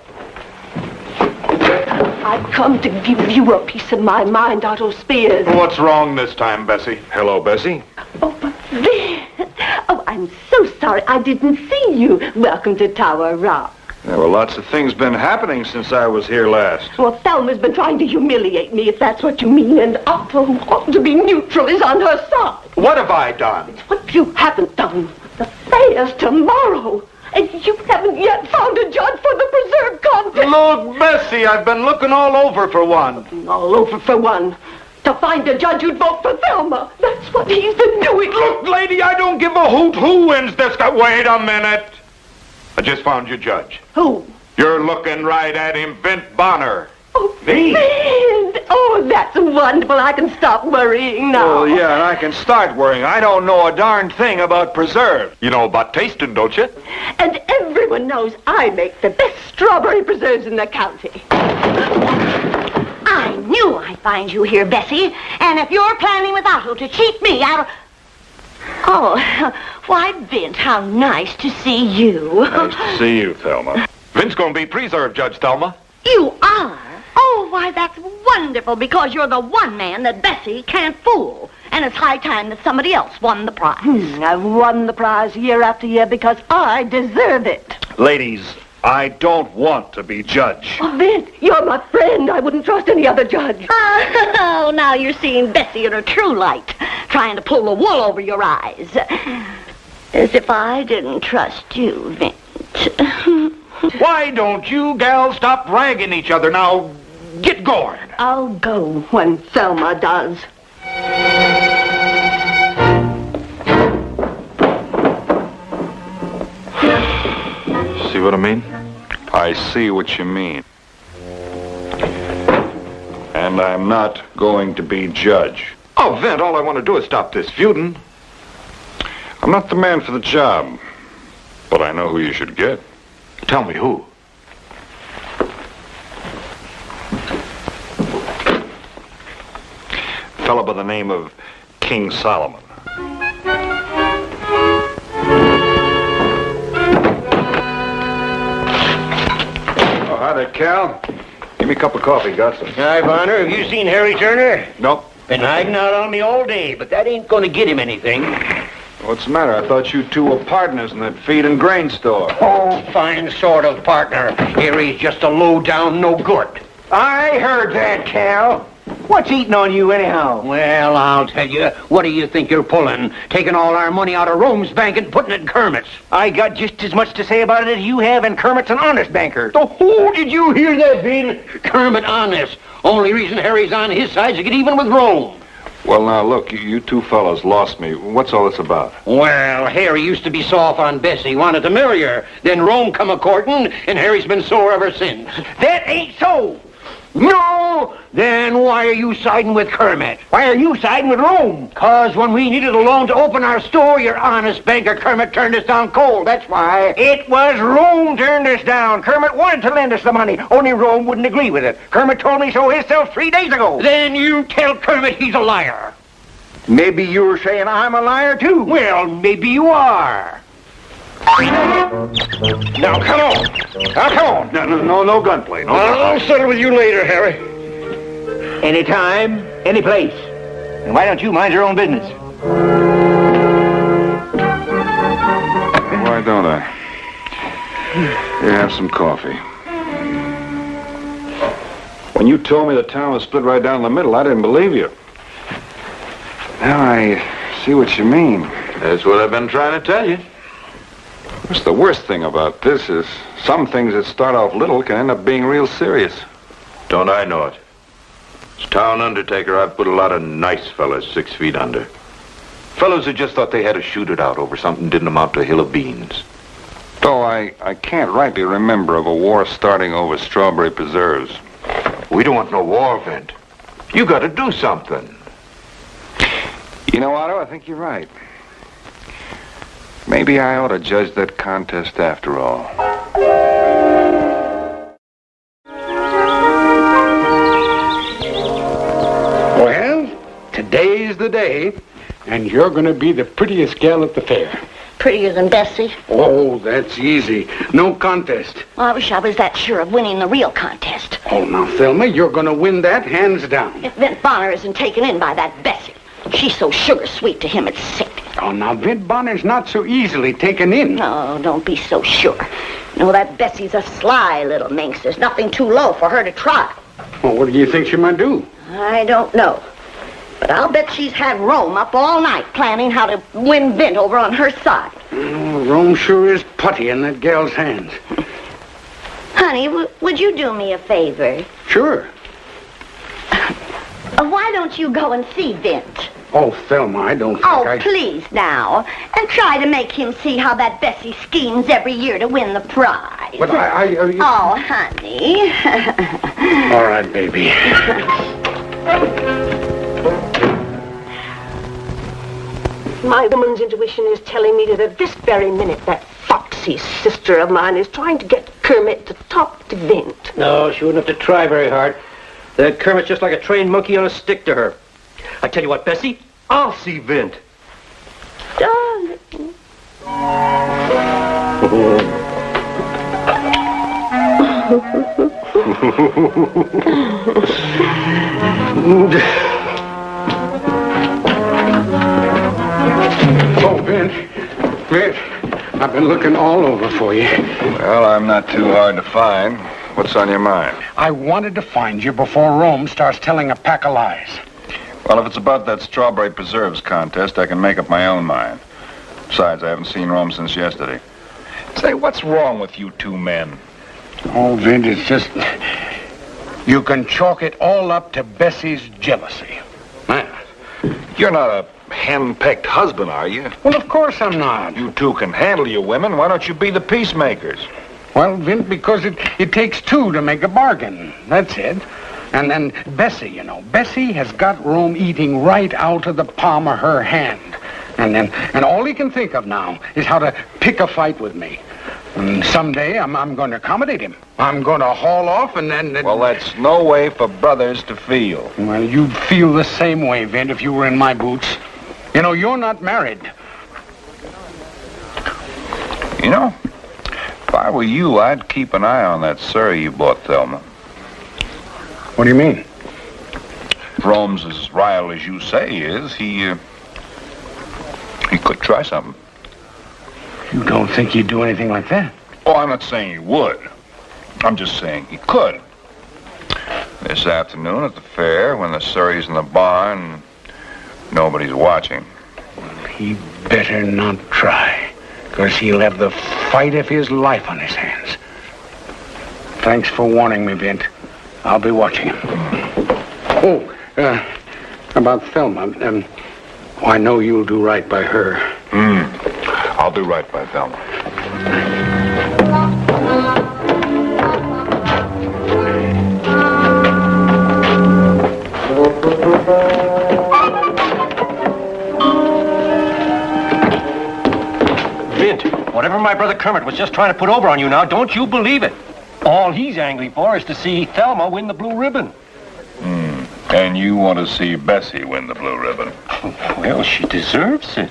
I've come to give you a piece of my mind, Otto Spears. What's wrong this time, Bessie? Hello, Bessie. Oh, but Vint. Oh, I'm so sorry I didn't see you. Welcome to Tower Rock. There were lots of things been happening since I was here last. Well, Thelma's been trying to humiliate me, if that's what you mean, and Otto, who ought to be neutral, is on her side. What have I done? It's what you haven't done. The fair's tomorrow, and you haven't yet found a judge for the preserve contest. Look, Bessie, I've been looking all over for one. All over for one. To find a judge who'd vote for Thelma. That's what he's been doing. Look, lady, I don't give a hoot who wins this. Wait a minute. I just found your judge. Who? You're looking right at him, Vint Bonner. Oh, me? Vint. Oh, that's wonderful. I can stop worrying now. Oh, yeah, and I can start worrying. I don't know a darn thing about preserve. You know about tasting, don't you? And everyone knows I make the best strawberry preserves in the county. I knew I'd find you here, Bessie. And if you're planning with Otto to cheat me out of... Oh, why, Vint, how nice to see you. Nice to see you, Thelma. Vint's gonna be preserve judge, Thelma. You are? Oh, why, that's wonderful, because you're the one man that Bessie can't fool. And it's high time that somebody else won the prize. I've won the prize year after year because I deserve it. Ladies, I don't want to be judge. Oh, Vint, you're my friend. I wouldn't trust any other judge. Oh, now you're seeing Bessie in her true light, trying to pull the wool over your eyes. As if I didn't trust you, Vint. Why don't you gals stop ragging each other now? Get going. I'll go when Thelma does. See what I mean? I see what you mean. And I'm not going to be judge. Oh, Vint, all I want to do is stop this feuding. I'm not the man for the job, but I know who you should get. Tell me who. A fellow by the name of King Solomon. Oh, hi there, Cal. Give me a cup of coffee, got some. Hi, Bonner. Have you seen Harry Turner? Nope. Been hiding out on me all day, but that ain't gonna get him anything. What's the matter? I thought you two were partners in that feed and grain store. Oh, fine sort of partner. Harry's just a low-down no good. I heard that, Cal. What's eating on you anyhow? Well, I'll tell you. What do you think you're pulling? Taking all our money out of Rome's bank and putting it in Kermit's. I got just as much to say about it as you have, and Kermit's an honest banker. Oh, did you hear that, Vin? Kermit honest. Only reason Harry's on his side is to get even with Rome. Well, now, look, you two fellows lost me. What's all this about? Well, Harry used to be soft on Bessie, wanted to marry her. Then Rome come a-courting, and Harry's been sore ever since. That ain't so. No! Then why are you siding with Kermit? Why are you siding with Rome? 'Cause when we needed a loan to open our store, your honest banker Kermit turned us down cold, that's why. It was Rome turned us down. Kermit wanted to lend us the money, only Rome wouldn't agree with it. Kermit told me so himself 3 days ago. Then you tell Kermit he's a liar. Maybe you're saying I'm a liar, too. Well, maybe you are. Now, come on. Now, come on. No gunplay. No I'll settle with you later, Harry. Anytime, any place. And why don't you mind your own business? Why don't I? Here, have some coffee. When you told me the town was split right down the middle, I didn't believe you. Now I see what you mean. That's what I've been trying to tell you. What's the worst thing about this is some things that start off little can end up being real serious. Don't I know it? As town undertaker, I've put a lot of nice fellas 6 feet under. Fellas who just thought they had to shoot it out over something didn't amount to a hill of beans. Though I can't rightly remember of a war starting over strawberry preserves. We don't want no war, Vint. You got to do something. You know, Otto, I think you're right. Maybe I ought to judge that contest after all. Well, today's the day, and you're going to be the prettiest gal at the fair. Prettier than Bessie? Oh, that's easy. No contest. Well, I wish I was that sure of winning the real contest. Oh, now, Thelma, you're going to win that hands down. If Vint Bonner isn't taken in by that Bessie, she's so sugar sweet to him, it's sick. Oh, now, Vint Bonner's not so easily taken in. No, don't be so sure. You know, that Bessie's a sly little minx. There's nothing too low for her to try. Well, what do you think she might do? I don't know. But I'll bet she's had Rome up all night planning how to win Vint over on her side. Oh, Rome sure is putty in that gal's hands. Honey, would you do me a favor? Sure. Why don't you go and see Vint? Oh, Thelma, I don't think Oh, please now. And try to make him see how that Bessie schemes every year to win the prize. But Oh, honey. All right, baby. My woman's intuition is telling me that at this very minute that foxy sister of mine is trying to get Kermit to talk to Vint. No, she wouldn't have to try very hard. That Kermit's just like a trained monkey on a stick to her. I tell you what, Bessie, I'll see Vint. Darling. Oh, Vint. Vint, I've been looking all over for you. Well, I'm not too hard to find. What's on your mind? I wanted to find you before Rome starts telling a pack of lies. Well, if it's about that strawberry preserves contest, I can make up my own mind. Besides, I haven't seen Rome since yesterday. Say, what's wrong with you two men? Oh, Vint, it's just... You can chalk it all up to Bessie's jealousy. You're not a hen-pecked husband, are you? Well, of course I'm not. You two can handle your women. Why don't you be the peacemakers? Well, Vint, because it takes two to make a bargain. That's it. And then Bessie, you know. Bessie has got Rome eating right out of the palm of her hand. And all he can think of now is how to pick a fight with me. And someday I'm going to accommodate him. I'm going to haul off and then... Well, that's no way for brothers to feel. Well, you'd feel the same way, Vint, if you were in my boots. You know, you're not married. You know, if I were you, I'd keep an eye on that surrey you bought, Thelma. What do you mean? If Rome's as rile as you say he is, he could try something. You don't think he'd do anything like that? Oh, I'm not saying he would. I'm just saying he could. This afternoon at the fair, when the surrey's in the barn, nobody's watching. He better not try, because he'll have the fight of his life on his hands. Thanks for warning me, Vint. I'll be watching him. Oh, About Thelma, I know you'll do right by her. I'll do right by Thelma. Vint, whatever my brother Kermit was just trying to put over on you now, don't you believe it. All he's angry for is to see Thelma win the blue ribbon. And you want to see Bessie win the blue ribbon? Well, she deserves it.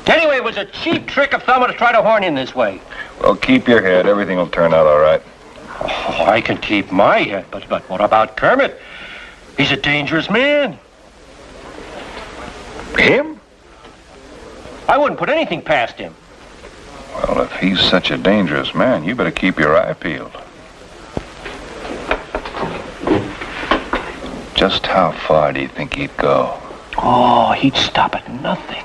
Anyway, it was a cheap trick of Thelma to try to horn in this way. Well, keep your head. Everything will turn out all right. Oh, I can keep my head, but what about Kermit? He's a dangerous man. Him? I wouldn't put anything past him. Well, if he's such a dangerous man, you better keep your eye peeled. Just how far do you think he'd go? Oh, he'd stop at nothing.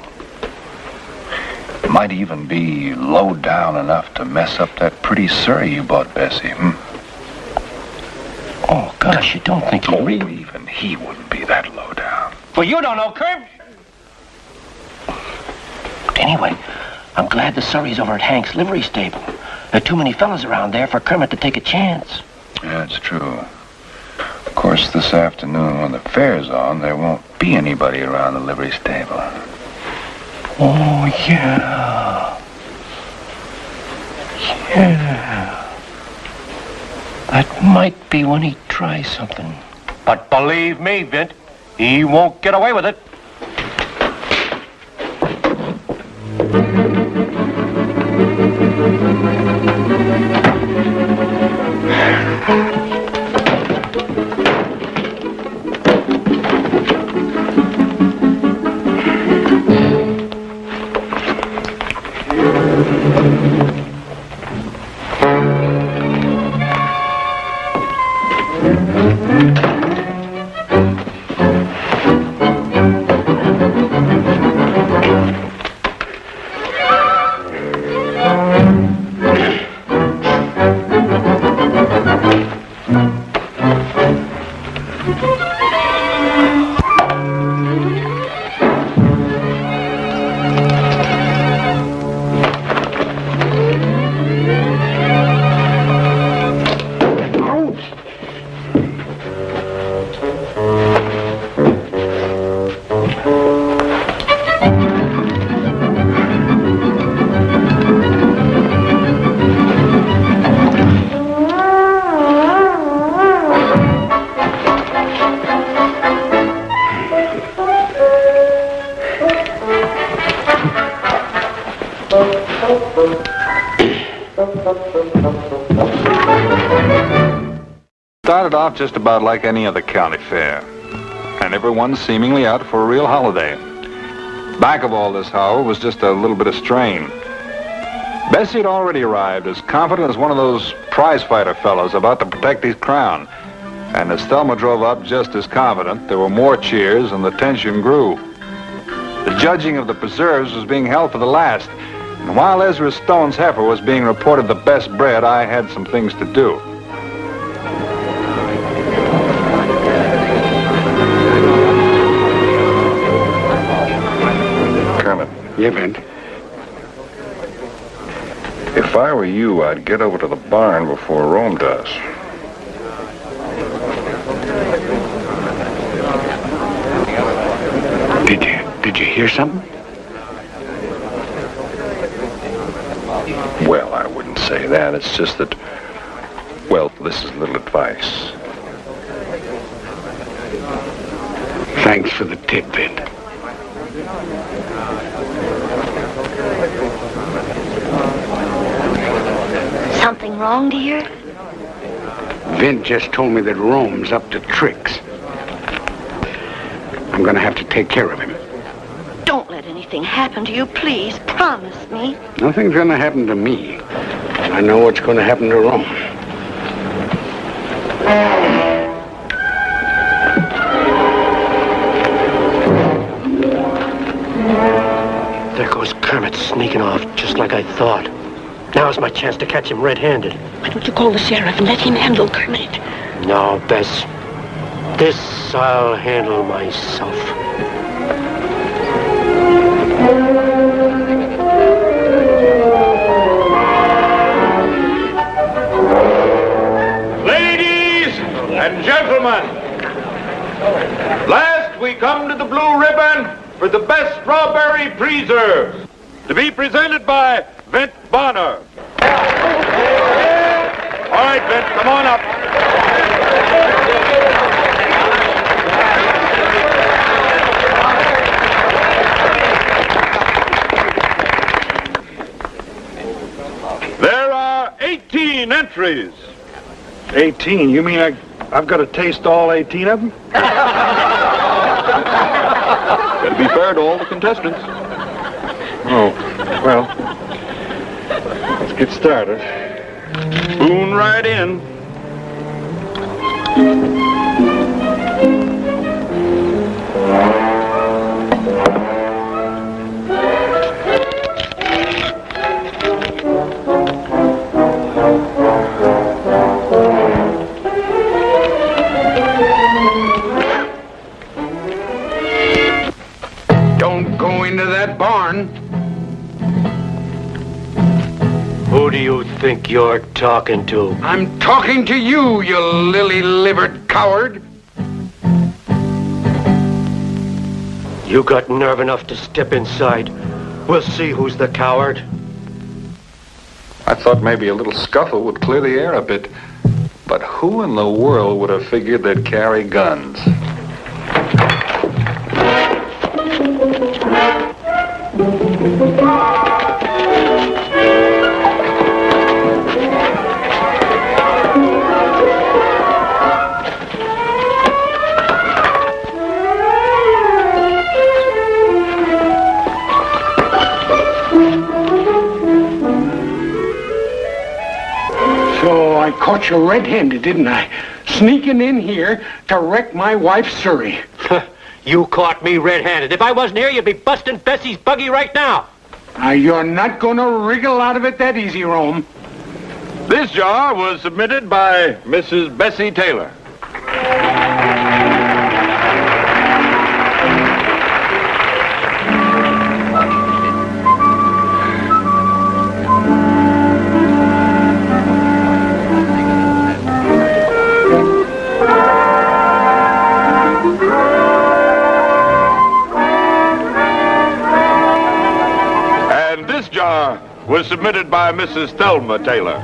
Might even be low down enough to mess up that pretty surrey you bought Bessie, Oh, gosh, you don't think he really... Even he wouldn't be that low down. Well, you don't know, Kermit. Anyway, I'm glad the surrey's over at Hank's livery stable. There are too many fellas around there for Kermit to take a chance. Yeah, it's true. Of course, this afternoon when the fair's on, there won't be anybody around the livery stable. Oh, yeah. Yeah. That might be when he tries something. But believe me, Vint, he won't get away with it. Started off just about like any other county fair, and everyone seemingly out for a real holiday. Back of all this, however, was just a little bit of strain. Bessie had already arrived, as confident as one of those prize-fighter fellows about to protect his crown. And as Thelma drove up just as confident, there were more cheers and the tension grew. The judging of the preserves was being held for the last, and while Ezra Stone's heifer was being reported the best bred, I had some things to do. Kermit. Yeah, Vint. If I were you, I'd get over to the barn before Rome does. Did you hear something? Well, I wouldn't say that. It's just that, well, this is a little advice. Thanks for the tip, Vint. Something wrong, dear? Vint just told me that Rome's up to tricks. I'm gonna have to take care of him. Don't let anything happen to you, please. Promise me. Nothing's gonna happen to me. I know what's gonna happen to Rome. There goes Kermit sneaking off, just like I thought. Now's my chance to catch him red-handed. Why don't you call the sheriff and let him handle Kermit? No, Bess. This I'll handle myself. Ladies and gentlemen, last we come to the blue ribbon for the best strawberry preserves, to be presented by Vint Bonner. All right, Vint, come on up. There are 18 entries. 18? You mean I've got to taste all 18 of them? Gotta be fair to all the contestants. Oh, well, let's get started. Spoon right in. Don't go into that barn. Who do you think you're talking to? I'm talking to you, you lily-livered coward. You got nerve enough to step inside. We'll see who's the coward. I thought maybe a little scuffle would clear the air a bit. But who in the world would have figured they'd carry guns? So I caught you red-handed, didn't I? Sneaking in here to wreck my wife's Surrey. You caught me red-handed. If I wasn't here, you'd be busting Bessie's buggy right now. You're not going to wriggle out of it that easy, Rome. This jar was submitted by Mrs. Bessie Taylor. And this jar was submitted by Mrs. Thelma Taylor.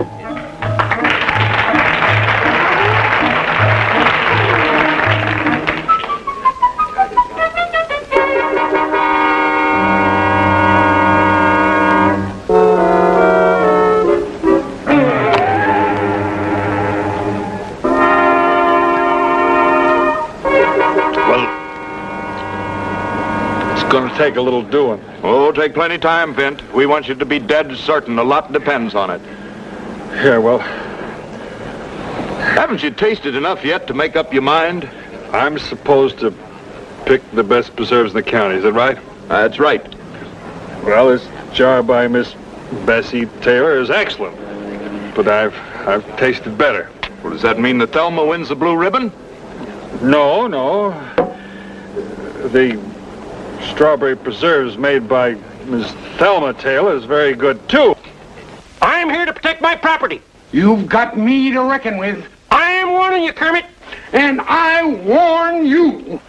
Gonna take a little doing. Oh, take plenty of time, Vint. We want you to be dead certain. A lot depends on it. Yeah, well, haven't you tasted enough yet to make up your mind? I'm supposed to pick the best preserves in the county, is that right? That's right. Well, this jar by Miss Bessie Taylor is excellent. But I've tasted better. Well, does that mean that Thelma wins the blue ribbon? No. The strawberry preserves made by Miss Thelma Taylor is very good, too. I'm here to protect my property. You've got me to reckon with. I am warning you, Kermit. And I warn you.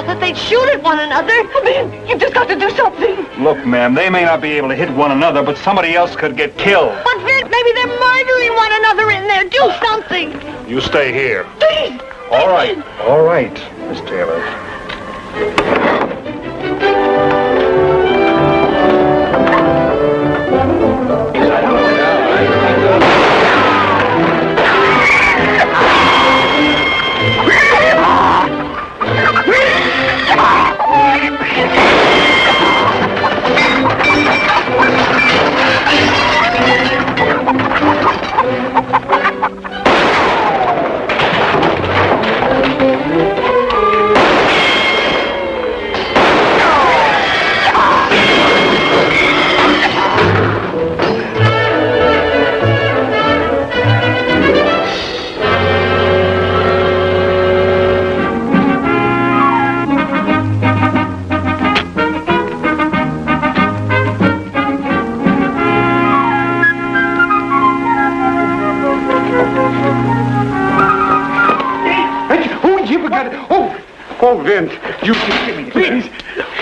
That they'd shoot at one another. Man, you've just got to do something. Look, ma'am, they may not be able to hit one another, but somebody else could get killed. But Vint, maybe they're murdering one another in there. Do something. You stay here. Please. All right. All right, Miss Taylor. Oh, Vince, you give me, please.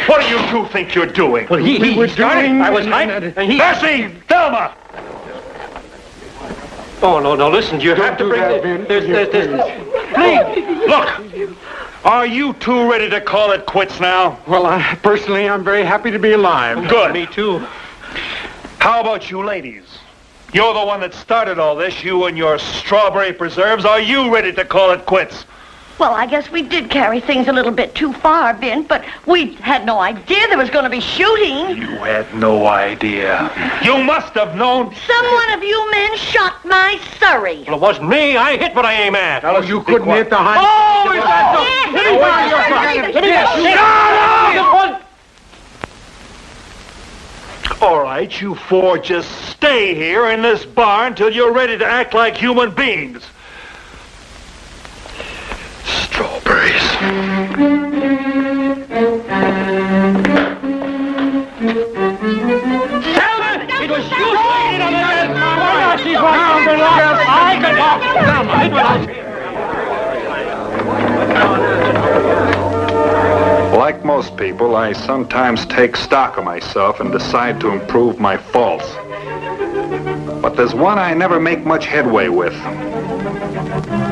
What do you two think you're doing? Well, he were started. doing- I was hiding, and he... Bessie! Thelma! Oh, no, listen, you have to do bring that, this... Vince. Please! Look! Are you two ready to call it quits now? Well, personally, I'm very happy to be alive. Good. Me too. How about you ladies? You're the one that started all this, you and your strawberry preserves. Are you ready to call it quits? Well, I guess we did carry things a little bit too far, Vint, but we had no idea there was going to be shooting. You had no idea. You must have known. Some one of you men shot my Surrey. Well, it wasn't me. I hit what I aim at. Oh, you couldn't hit the high... Oh, is that All right, you four just stay here in this barn till you're ready to act like human beings. Strawberries. It was you waiting on that. Why not? She's I can walk down. Like most people, I sometimes take stock of myself and decide to improve my faults. But there's one I never make much headway with.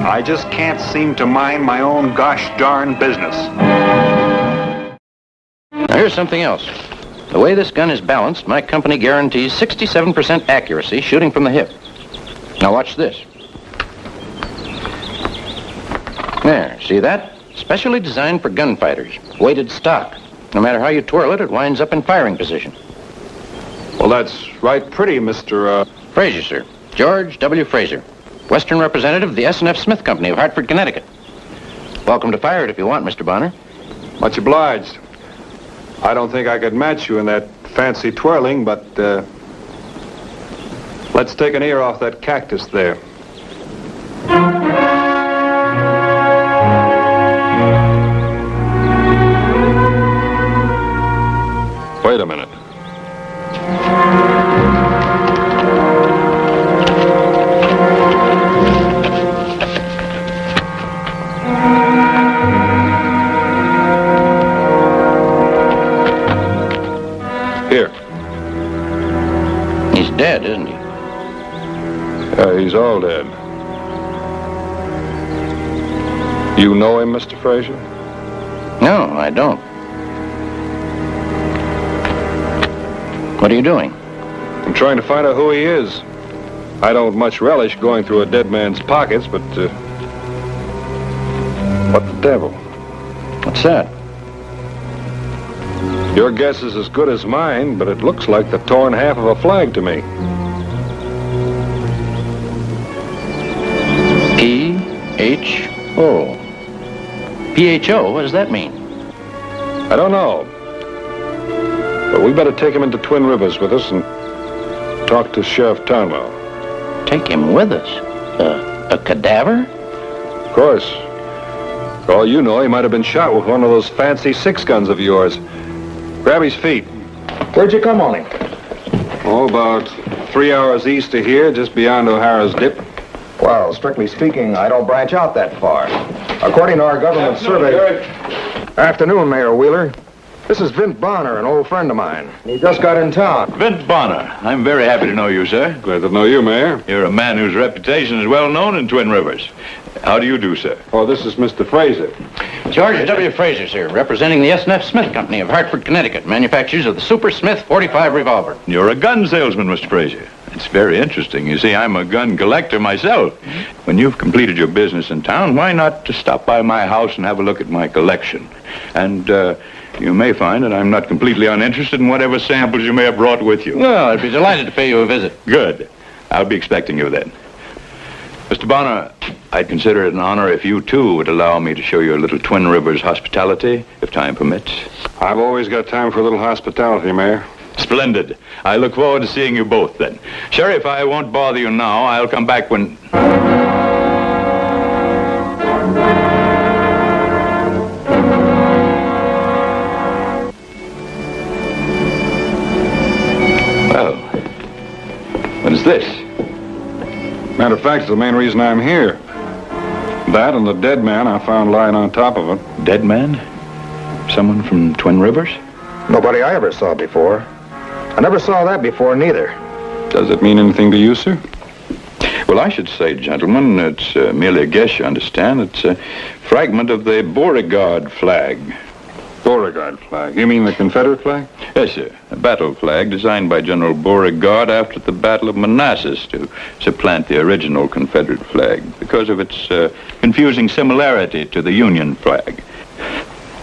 I just can't seem to mind my own gosh darn business. Now here's something else. The way this gun is balanced, my company guarantees 67% accuracy shooting from the hip. Now watch this. There, see that? Specially designed for gunfighters. Weighted stock. No matter how you twirl it, it winds up in firing position. Well, that's right pretty, Mr. Fraser, sir. George W. Fraser. Western representative of the S&F Smith Company of Hartford, Connecticut. Welcome to fire it if you want, Mr. Bonner. Much obliged. I don't think I could match you in that fancy twirling, but, let's take an ear off that cactus there. Wait a minute. Here. He's dead, isn't he? Yeah, he's all dead. You know him, Mr. Fraser? No, I don't. What are you doing? I'm trying to find out who he is. I don't much relish going through a dead man's pockets, but, what the devil? What's that? Your guess is as good as mine, but it looks like the torn half of a flag to me. P-H-O. P-H-O? What does that mean? I don't know. But we better take him into Twin Rivers with us and talk to Sheriff Townwell. Take him with us? A cadaver? Of course. For all you know, he might have been shot with one of those fancy 6-guns of yours. Grab his feet. Where'd you come on him? Oh, about 3 hours east of here, just beyond O'Hara's Dip. Well, strictly speaking, I don't branch out that far. According to our government survey... Afternoon, Mayor Wheeler. This is Vint Bonner, an old friend of mine. He just got in town. Vint Bonner. I'm very happy to know you, sir. Glad to know you, Mayor. You're a man whose reputation is well known in Twin Rivers. How do you do, sir? Oh, this is Mr. Fraser. George W. Fraser, sir, representing the S&F Smith Company of Hartford, Connecticut, manufacturers of the Super Smith 45 revolver. You're a gun salesman, Mr. Fraser. It's very interesting. You see, I'm a gun collector myself. When you've completed your business in town, why not stop by my house and have a look at my collection? And, you may find that I'm not completely uninterested in whatever samples you may have brought with you. Well, I'd be delighted to pay you a visit. Good. I'll be expecting you then. Mr. Bonner, I'd consider it an honor if you, too, would allow me to show you a little Twin Rivers hospitality, if time permits. I've always got time for a little hospitality, Mayor. Splendid. I look forward to seeing you both, then. Sheriff, I won't bother you now. I'll come back when... Well, what is this? Matter of fact, it's the main reason I'm here. That and the dead man I found lying on top of it. dead man? Someone from Twin Rivers? Nobody I ever saw before. I never saw that before, neither. Does it mean anything to you, sir? Well, I should say, gentlemen, it's merely a guess, you understand. It's a fragment of the Beauregard flag. Beauregard flag? You mean the Confederate flag? Yes, sir. A battle flag designed by General Beauregard after the Battle of Manassas to supplant the original Confederate flag because of its confusing similarity to the Union flag.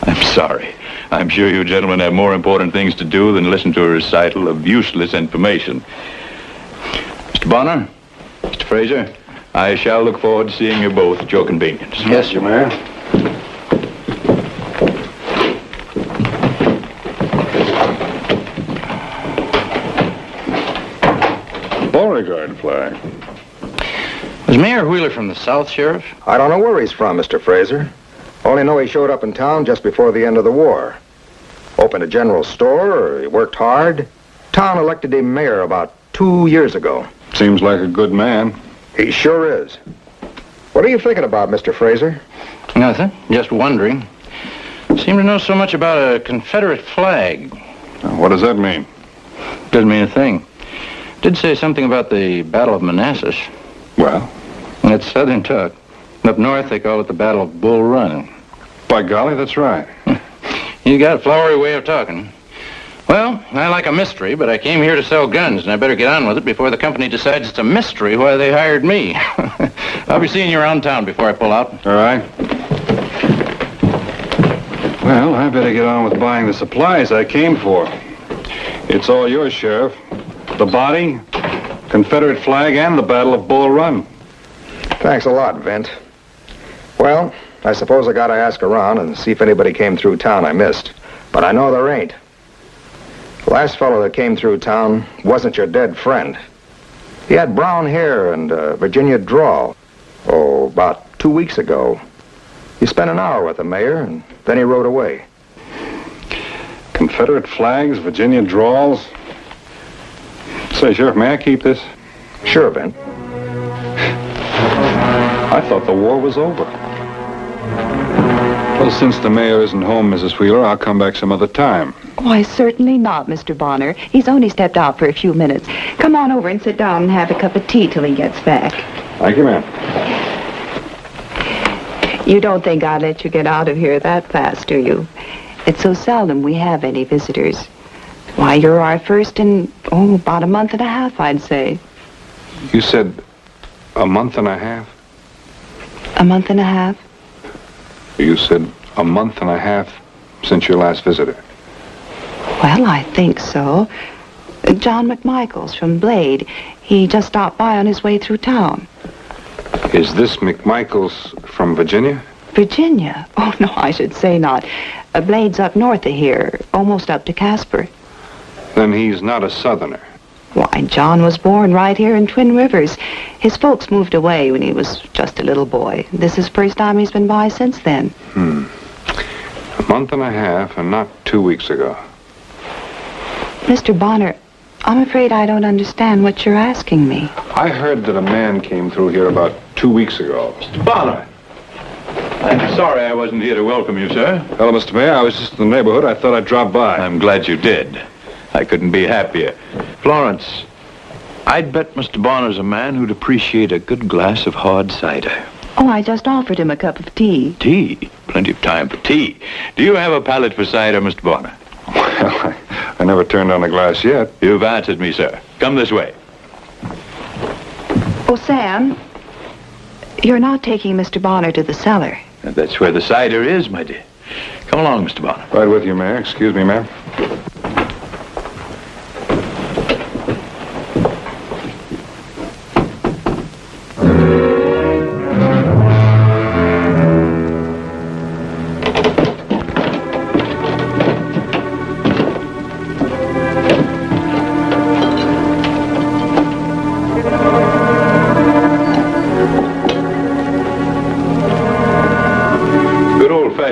I'm sorry. I'm sure you gentlemen have more important things to do than listen to a recital of useless information. Mr. Bonner, Mr. Fraser, I shall look forward to seeing you both at your convenience. Yes, sir, Mayor. Beauregard flag. Was Mayor Wheeler from the South, Sheriff? I don't know where he's from, Mr. Fraser. Only know he showed up in town just before the end of the war. Opened a general store, he worked hard. Town elected him mayor about 2 years ago. Seems like a good man. He sure is. What are you thinking about, Mr. Fraser? Nothing. Just wondering. Seem to know so much about a Confederate flag. What does that mean? Doesn't mean a thing. Did say something about the Battle of Manassas. Well? It's southern talk. Up north, they call it the Battle of Bull Run. By golly, that's right. You got a flowery way of talking. Well, I like a mystery, but I came here to sell guns, and I better get on with it before the company decides it's a mystery why they hired me. I'll be seeing you around town before I pull out. All right. Well, I better get on with buying the supplies I came for. It's all yours, Sheriff. The body, Confederate flag, and the Battle of Bull Run. Thanks a lot, Vint. Well, I suppose I gotta ask around and see if anybody came through town I missed. But I know there ain't. The last fellow that came through town wasn't your dead friend. He had brown hair and a Virginia drawl. Oh, about 2 weeks ago. He spent an hour with the mayor, and then he rode away. Confederate flags, Virginia drawls. Say, Sheriff, may I keep this? Sure, Vint. I thought the war was over. Well, since the mayor isn't home, Mrs. Wheeler, I'll come back some other time. Why, certainly not, Mr. Bonner. He's only stepped out for a few minutes. Come on over and sit down and have a cup of tea till he gets back. Thank you, ma'am. You don't think I'd let you get out of here that fast, do you? It's so seldom we have any visitors. Why, you're our first in, about a month and a half, I'd say. You said a month and a half? A month and a half? You said a month and a half since your last visitor. Well, I think so. John McMichaels from Blade. He just stopped by on his way through town. Is this McMichaels from Virginia? Virginia? Oh, no, I should say not. Blade's up north of here, almost up to Casper. Then he's not a Southerner. Why, John was born right here in Twin Rivers. His folks moved away when he was just a little boy. This is the first time he's been by since then. A month and a half, and not 2 weeks ago. Mr. Bonner, I'm afraid I don't understand what you're asking me. I heard that a man came through here about 2 weeks ago. Mr. Bonner. I'm sorry I wasn't here to welcome you, sir. Hello, Mr. Mayor. I was just in the neighborhood. I thought I'd drop by. I'm glad you did. I couldn't be happier. Florence, I'd bet Mr. Bonner's a man who'd appreciate a good glass of hard cider. Oh, I just offered him a cup of tea. Tea? Plenty of time for tea. Do you have a palate for cider, Mr. Bonner? Well, I never turned on a glass yet. You've answered me, sir. Come this way. Oh, Sam, you're not taking Mr. Bonner to the cellar. And that's where the cider is, my dear. Come along, Mr. Bonner. Right with you, Mayor. Excuse me, ma'am.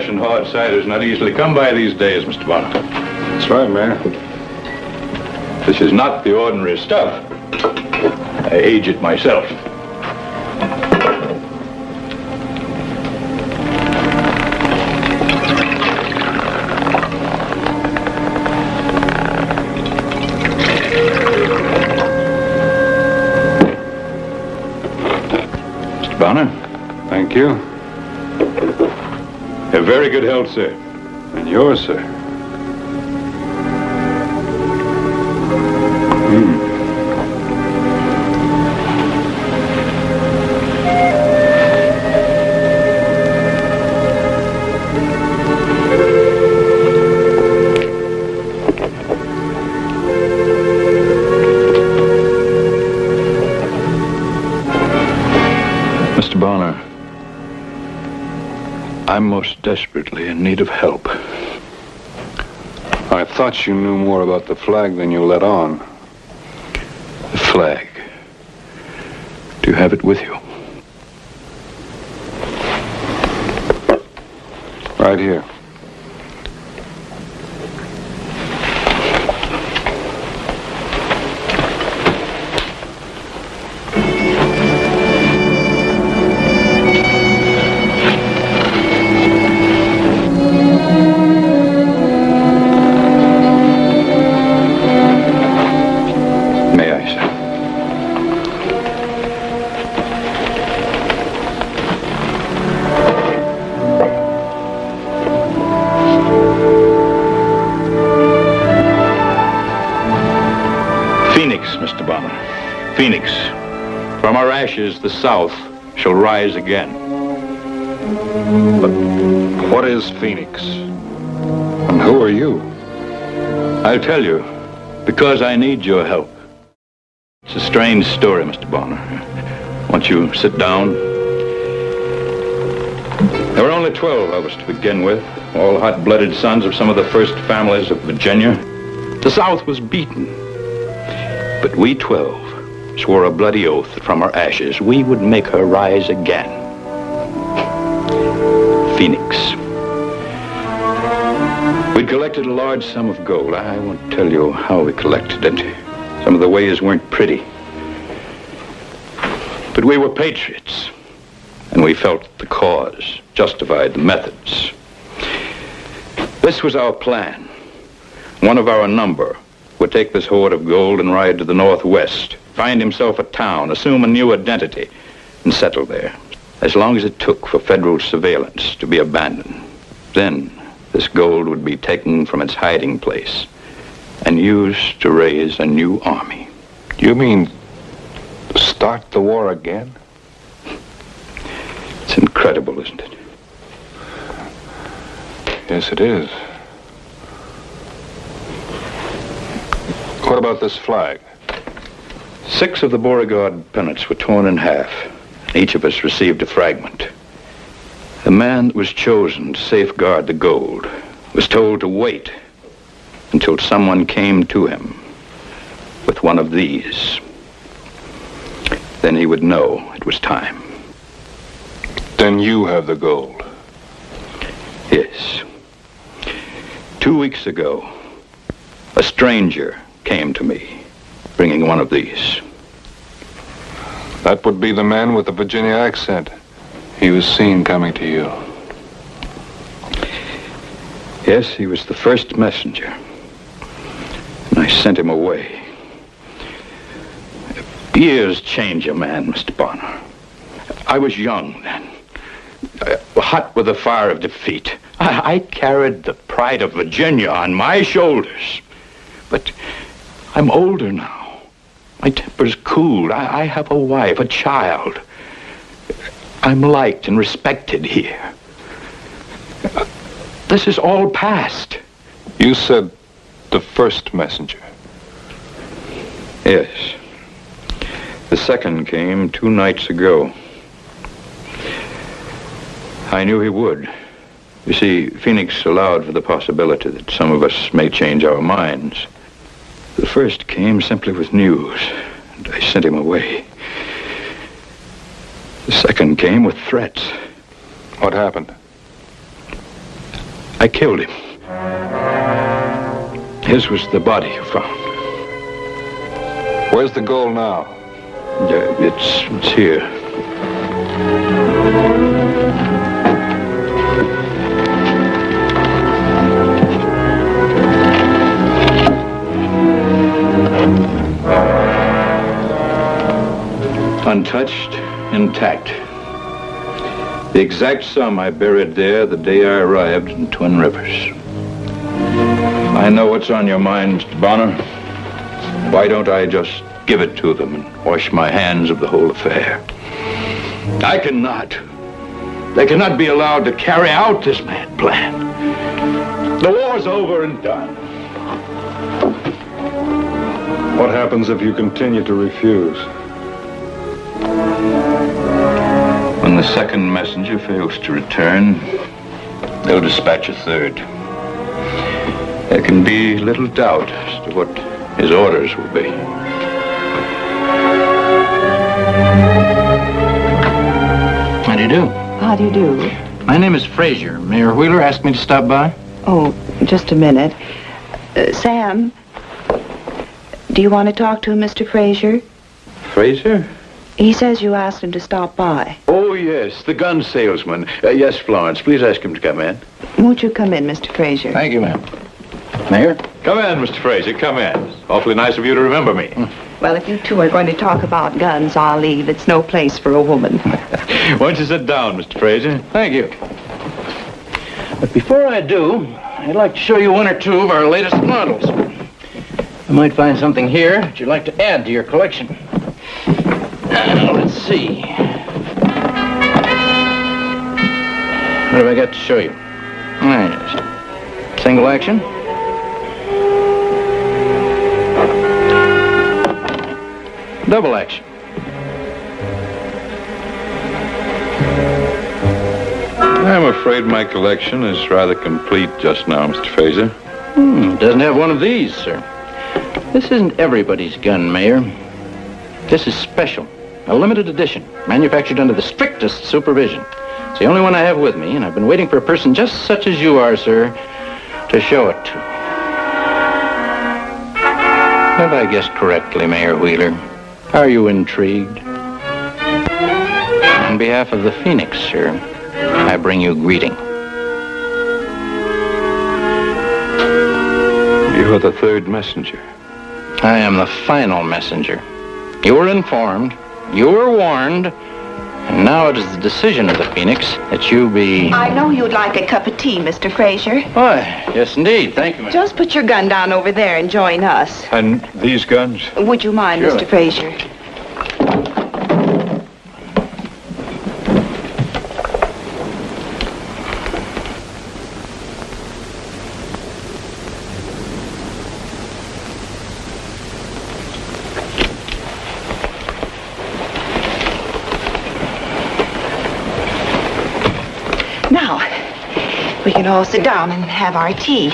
Hard cider's not easily come by these days, Mr. Bonner. That's right, Mayor. This is not the ordinary stuff. I age it myself. Thank you. A very good health, sir. And yours, sir. Mr. Bonner, I'm most desperately in need of help. I thought you knew more about the flag than you let on. The flag. Do you have it with you? Right here. May I, sir? Phoenix, Mr. Bonner. Phoenix. From our ashes, the South shall rise again. But what is Phoenix? And who are you? I'll tell you, because I need your help. It's a strange story, Mr. Bonner. Won't you sit down? There were only 12 of us to begin with, all hot-blooded sons of some of the first families of Virginia. The South was beaten. But we 12 swore a bloody oath that from our ashes we would make her rise again. Phoenix. We'd collected a large sum of gold. I won't tell you how we collected it. Some of the ways weren't pretty. But we were patriots, and we felt the cause justified the methods. This was our plan. One of our number would take this hoard of gold and ride to the northwest, find himself a town, assume a new identity, and settle there, as long as it took for federal surveillance to be abandoned. Then this gold would be taken from its hiding place and used to raise a new army. You mean start the war again? It's incredible, isn't it? Yes, it is. What about this flag? 6 of the Beauregard pennants were torn in half. Each of us received a fragment. The man that was chosen to safeguard the gold was told to wait until someone came to him with one of these. Then he would know it was time. Then you have the gold. Yes. 2 weeks ago, a stranger came to me, bringing one of these. That would be the man with the Virginia accent. He was seen coming to you. Yes, he was the first messenger. And I sent him away. Years change a man, Mr. Bonner. I was young then, hot with the fire of defeat. I carried the pride of Virginia on my shoulders. But I'm older now. My temper's cooled. I have a wife, a child. I'm liked and respected here. This is all past. You said the first messenger. Yes. The second came 2 nights ago. I knew he would. You see, Phoenix allowed for the possibility that some of us may change our minds. The first came simply with news, and I sent him away. The second came with threats. What happened? I killed him. His was the body you found. Where's the gold now? It's here. Untouched, intact. The exact sum I buried there the day I arrived in Twin Rivers. I know what's on your mind, Mr. Bonner. Why don't I just give it to them and wash my hands of the whole affair? I cannot. They cannot be allowed to carry out this mad plan. The war's over and done. What happens if you continue to refuse? When the second messenger fails to return, they'll dispatch a third. There can be little doubt as to what his orders will be. How do you do? How do you do? My name is Frazier. Mayor Wheeler asked me to stop by. Oh, just a minute. Sam, do you want to talk to Mr. Frazier? Frazier? He says you asked him to stop by. Oh, yes, the gun salesman. Yes, Florence, please ask him to come in. Won't you come in, Mr. Frazier? Thank you, ma'am. Mayor? Come in, Mr. Frazier, come in. It's awfully nice of you to remember me. Well, if you two are going to talk about guns, I'll leave. It's no place for a woman. Why don't you sit down, Mr. Frazier? Thank you. But before I do, I'd like to show you one or two of our latest models. You might find something here that you'd like to add to your collection. Let's see. What have I got to show you? Yes. Single action. Double action. I'm afraid my collection is rather complete just now, Mr. Frazier. Doesn't have one of these, sir. This isn't everybody's gun, Mayor. This is special. A limited edition, manufactured under the strictest supervision. It's the only one I have with me, and I've been waiting for a person just such as you are, sir, to show it to. Have I guessed correctly, Mayor Wheeler? Are you intrigued? On behalf of the Phoenix, sir, I bring you greeting. You are the third messenger. I am the final messenger. You were informed, you were warned, and now it is the decision of the Phoenix that you be... I know you'd like a cup of tea, Mr. Frazier. Why, yes, indeed. Thank you, ma'am. Just put your gun down over there and join us. And these guns? Would you mind, Sure. Mr. Frazier? Now, we can all sit down and have our tea.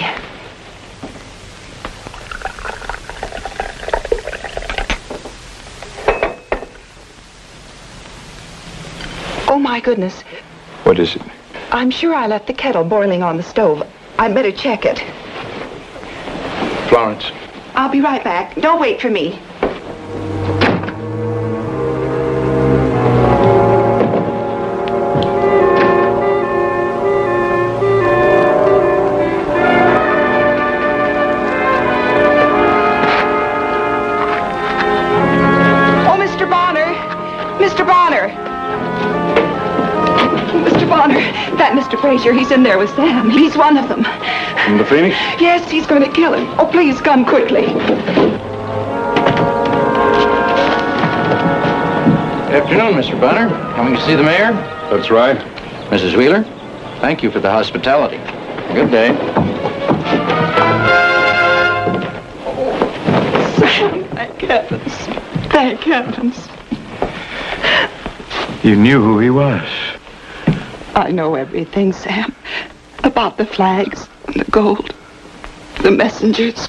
Oh, my goodness. What is it? I'm sure I left the kettle boiling on the stove. I'd better check it. Florence. I'll be right back. Don't wait for me. Oh, Mr. Bonner! Mr. Bonner! Mr. Bonner, that Mr. Frazier, he's in there with Sam. He's one of them. From the Phoenix? Yes, he's going to kill him. Oh, please, come quickly. Afternoon, Mr. Bonner. Coming to see the mayor? That's right. Mrs. Wheeler, thank you for the hospitality. Good day. Sam, thank heavens. Thank heavens. You knew who he was. I know everything, Sam. About the flags, and the gold, the messengers.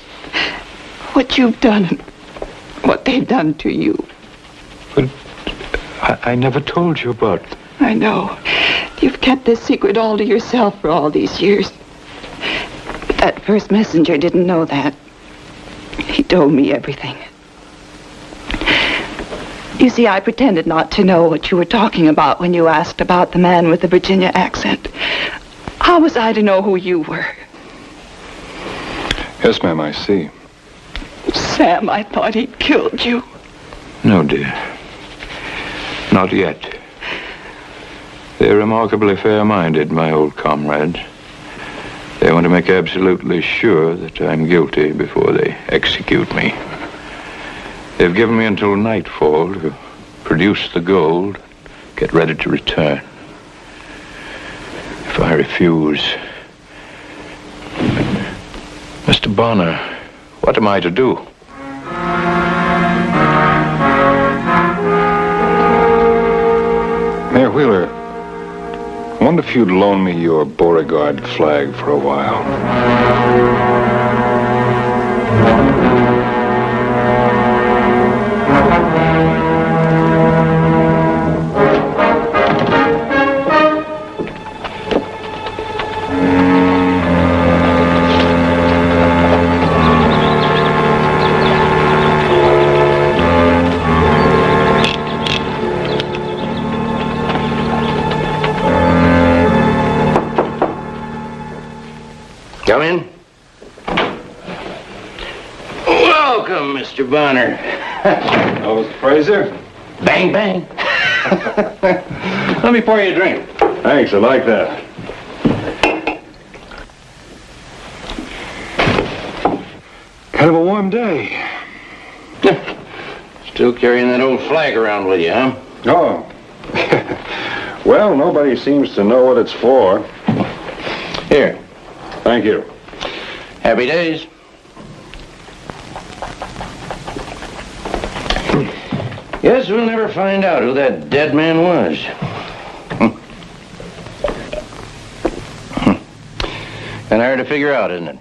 What you've done and what they've done to you. But I never told you about... I know. You've kept this secret all to yourself for all these years. But that first messenger didn't know that. He told me everything. You see, I pretended not to know what you were talking about when you asked about the man with the Virginia accent. How was I to know who you were? Yes, ma'am, I see. Sam, I thought he'd killed you. No, dear. Not yet. They're remarkably fair-minded, my old comrades. They want to make absolutely sure that I'm guilty before they execute me. They've given me until nightfall to produce the gold, get ready to return. If I refuse... Mr. Bonner, what am I to do? Mayor Wheeler, I wonder if you'd loan me your Beauregard flag for a while. Come in. Welcome, Mr. Bonner. Oh, Mr. Fraser? Bang, bang. Let me pour you a drink. Thanks, I like that. Kind of a warm day. Still carrying that old flag around with you, huh? Oh. Well, nobody seems to know what it's for. Here. Thank you. Happy days. Guess we'll never find out who that dead man was. Kind of hard to figure out, isn't it?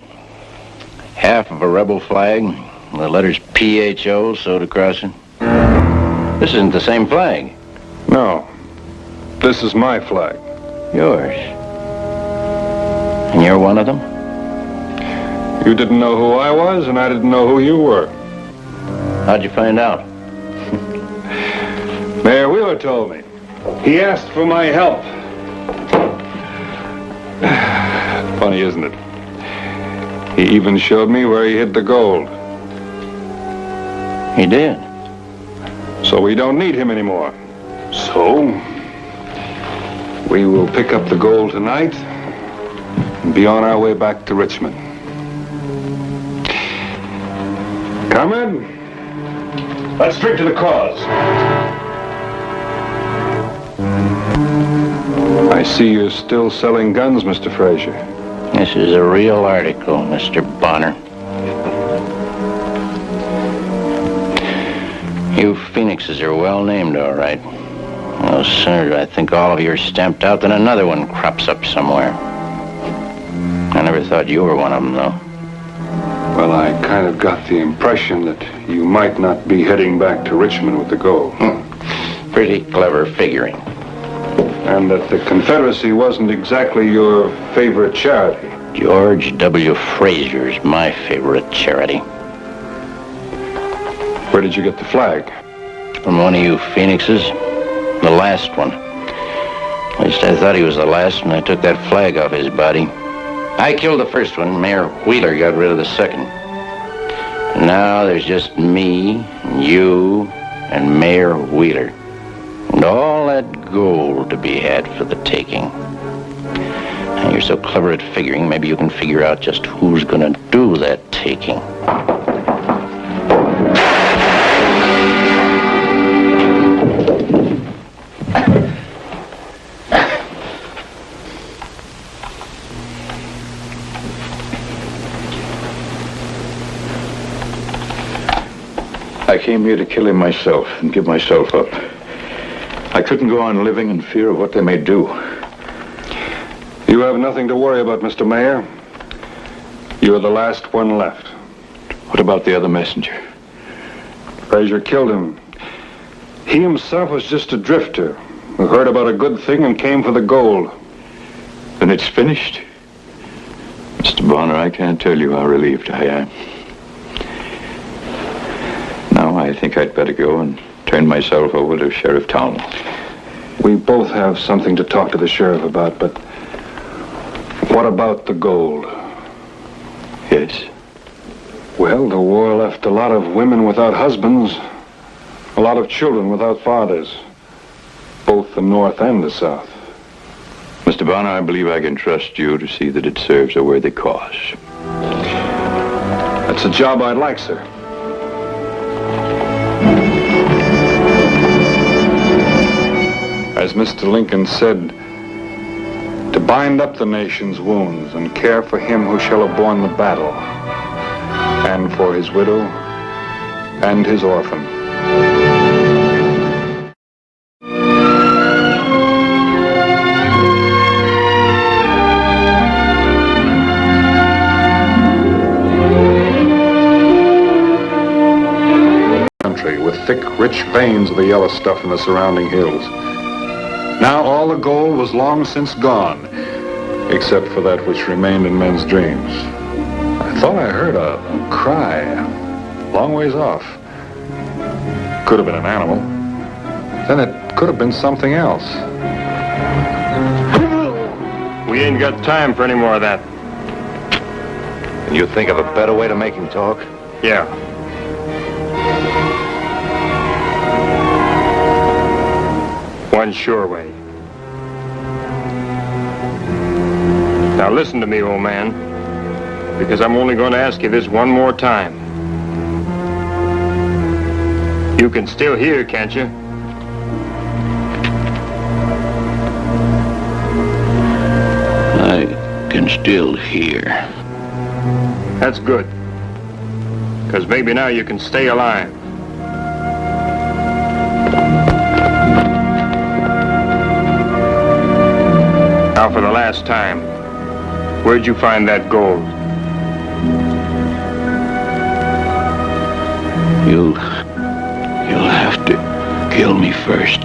Half of a rebel flag, the letters PHO sewed across it. This isn't the same flag. No. This is my flag. Yours. And you're one of them? You didn't know who I was, and I didn't know who you were. How'd you find out? Mayor Wheeler told me. He asked for my help. Funny, isn't it? He even showed me where he hid the gold. He did? So we don't need him anymore. So, we will pick up the gold tonight and be on our way back to Richmond. Comrade, let's drink to the cause. I see you're still selling guns, Mr. Fraser. This is a real article, Mr. Bonner. You Phoenixes are well named, all right. No sooner do I think all of you are stamped out than another one crops up somewhere. I never thought you were one of them, though. Well, I kind of got the impression that you might not be heading back to Richmond with the gold. Pretty clever figuring. And that the Confederacy wasn't exactly your favorite charity. George W. Fraser's my favorite charity. Where did you get the flag? From one of you Phoenixes. The last one. At least I thought he was the last when I took that flag off his body. I killed the first one. Mayor Wheeler got rid of the second. And now there's just me, and you, and Mayor Wheeler. And all that gold to be had for the taking. And you're so clever at figuring, maybe you can figure out just who's gonna do that taking. I came here to kill him myself and give myself up. I couldn't go on living in fear of what they may do. You have nothing to worry about, Mr. Mayor. You're the last one left. What about the other messenger? Fraser killed him. He himself was just a drifter who heard about a good thing and came for the gold. Then it's finished? Mr. Bonner, I can't tell you how relieved I am. Now I think I'd better go and turn myself over to Sheriff Townell. We both have something to talk to the sheriff about, but what about the gold? Yes? Well, the war left a lot of women without husbands, a lot of children without fathers, both the North and the South. Mr. Bonner, I believe I can trust you to see that it serves a worthy cause. That's a job I'd like, sir. As Mr. Lincoln said, to bind up the nation's wounds and care for him who shall have borne the battle, and for his widow and his orphan. Country with thick, rich veins of the yellow stuff in the surrounding hills. Now all the gold was long since gone, except for that which remained in men's dreams. I thought I heard a cry, a long ways off. Could have been an animal. Then it could have been something else. We ain't got time for any more of that. Can you think of a better way to make him talk? Yeah. One sure way. Now listen to me, old man, because I'm only going to ask you this one more time. You can still hear, can't you? I can still hear. That's good, because maybe now you can stay alive. Now for the last time, where'd you find that gold? You'll have to kill me first.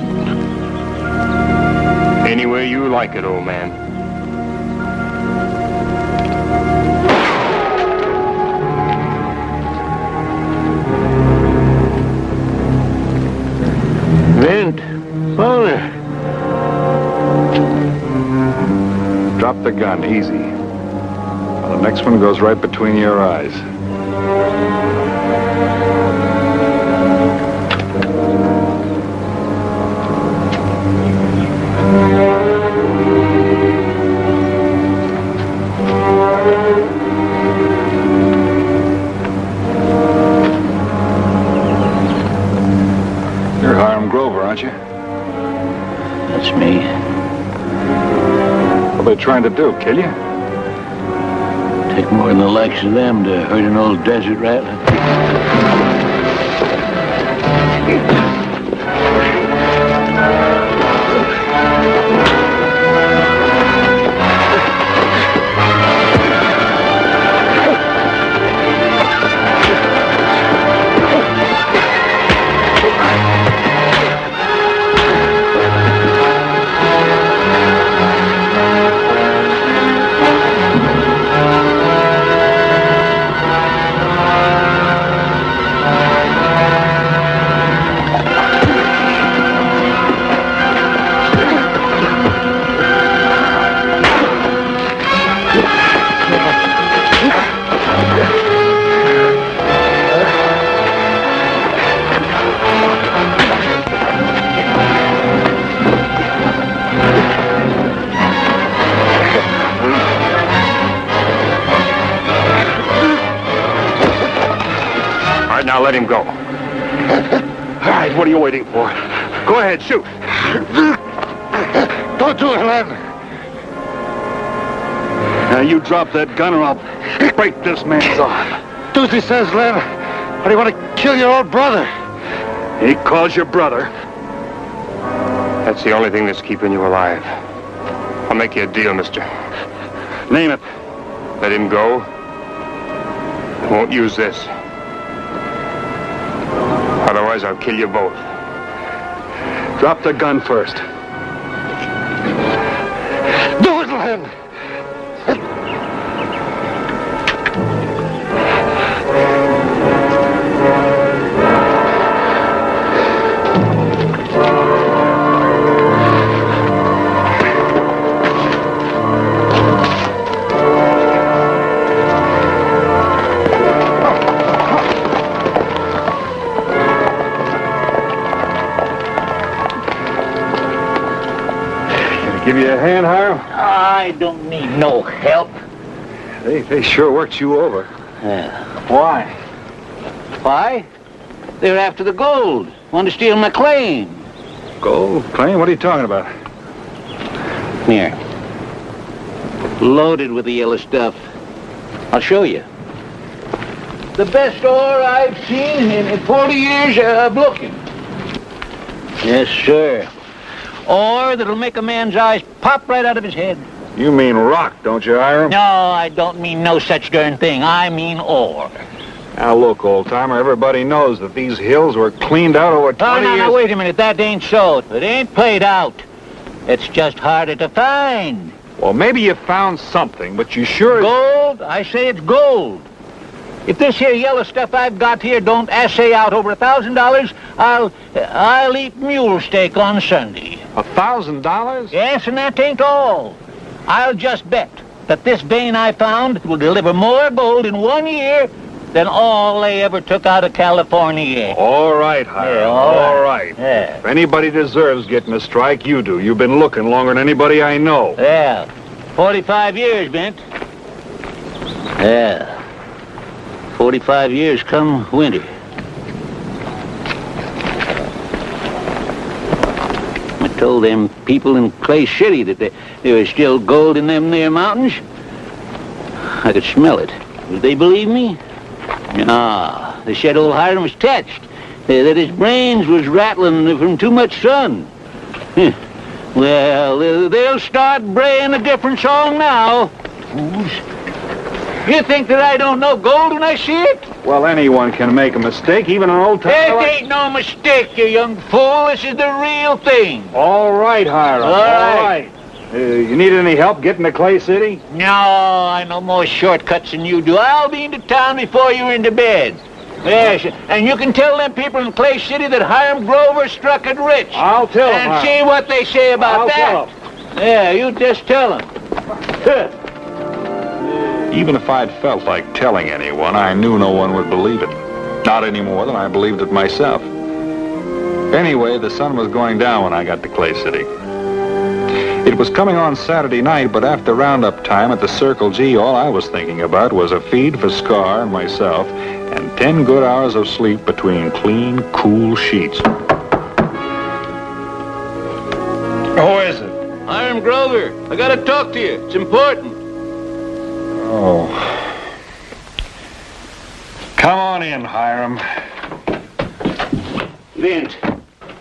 Any way you like it, old man. Vent, Bonner. Drop the gun, easy. Well, the next one goes right between your eyes. You're Hiram Grover, aren't you? That's me. What are they trying to do, kill you? Take more than the likes of them to hurt an old desert rattler. Now let him go. All right, what are you waiting for? Go ahead, shoot. Don't do it, Len. Now you drop that gun or I'll break this man's arm. Do as he says, Len. Or do you want to kill your old brother? He calls your brother. That's the only thing that's keeping you alive. I'll make you a deal, mister. Name it. Let him go. I won't use this. Otherwise, I'll kill you both. Drop the gun first. Do it, Len. Give you a hand, Hiram? I don't need no help. They sure worked you over. Why? Why? They're after the gold. Want to steal my claim. Gold claim? What are you talking about? Here. Loaded with the yellow stuff. I'll show you. The best ore I've seen in 40 years of looking. Yes, sir. Ore that'll make a man's eyes pop right out of his head. You mean rock, don't you, Hiram? No, I don't mean no such darn thing. I mean ore. Now, look, old-timer, everybody knows that these hills were cleaned out over 20 years... No, wait a minute. That ain't so. It ain't played out. It's just harder to find. Well, maybe you found something, but you sure... Gold? I say it's gold. If this here yellow stuff I've got here don't assay out over $1,000, I'll eat mule steak on Sunday. $1,000? Yes, and that ain't all. I'll just bet that this vein I found will deliver more gold in 1 year than all they ever took out of California. All right, Hiram, Yeah, all right. Yeah. If anybody deserves getting a strike, you do. You've been looking longer than anybody I know. Yeah, 45 years, Bent. Yeah, 45 years come winter. I told them people in Clay City that there was still gold in them near mountains. I could smell it. Would they believe me? No, they said old Hiram was touched, that his brains was rattling from too much sun. Well, they'll start braying a different song now. Fools. You think that I don't know gold when I see it? Well, anyone can make a mistake, even an old-timer. It ain't no mistake, you young fool. This is the real thing. All right, Hiram, all right. You need any help getting to Clay City? No, I know more shortcuts than you do. I'll be into town before you're into bed. Yes, and you can tell them people in Clay City that Hiram Grover struck it rich. I'll tell them. And see what they say about that. I'll tell them. Yeah, you just tell them. Even if I'd felt like telling anyone, I knew no one would believe it. Not any more than I believed it myself. Anyway, the sun was going down when I got to Clay City. It was coming on Saturday night, but after roundup time at the Circle G, all I was thinking about was a feed for Scar and myself and 10 good hours of sleep between clean, cool sheets. Who is it? Hiram Grover, I gotta talk to you. It's important. Oh. Come on in, Hiram. Vint,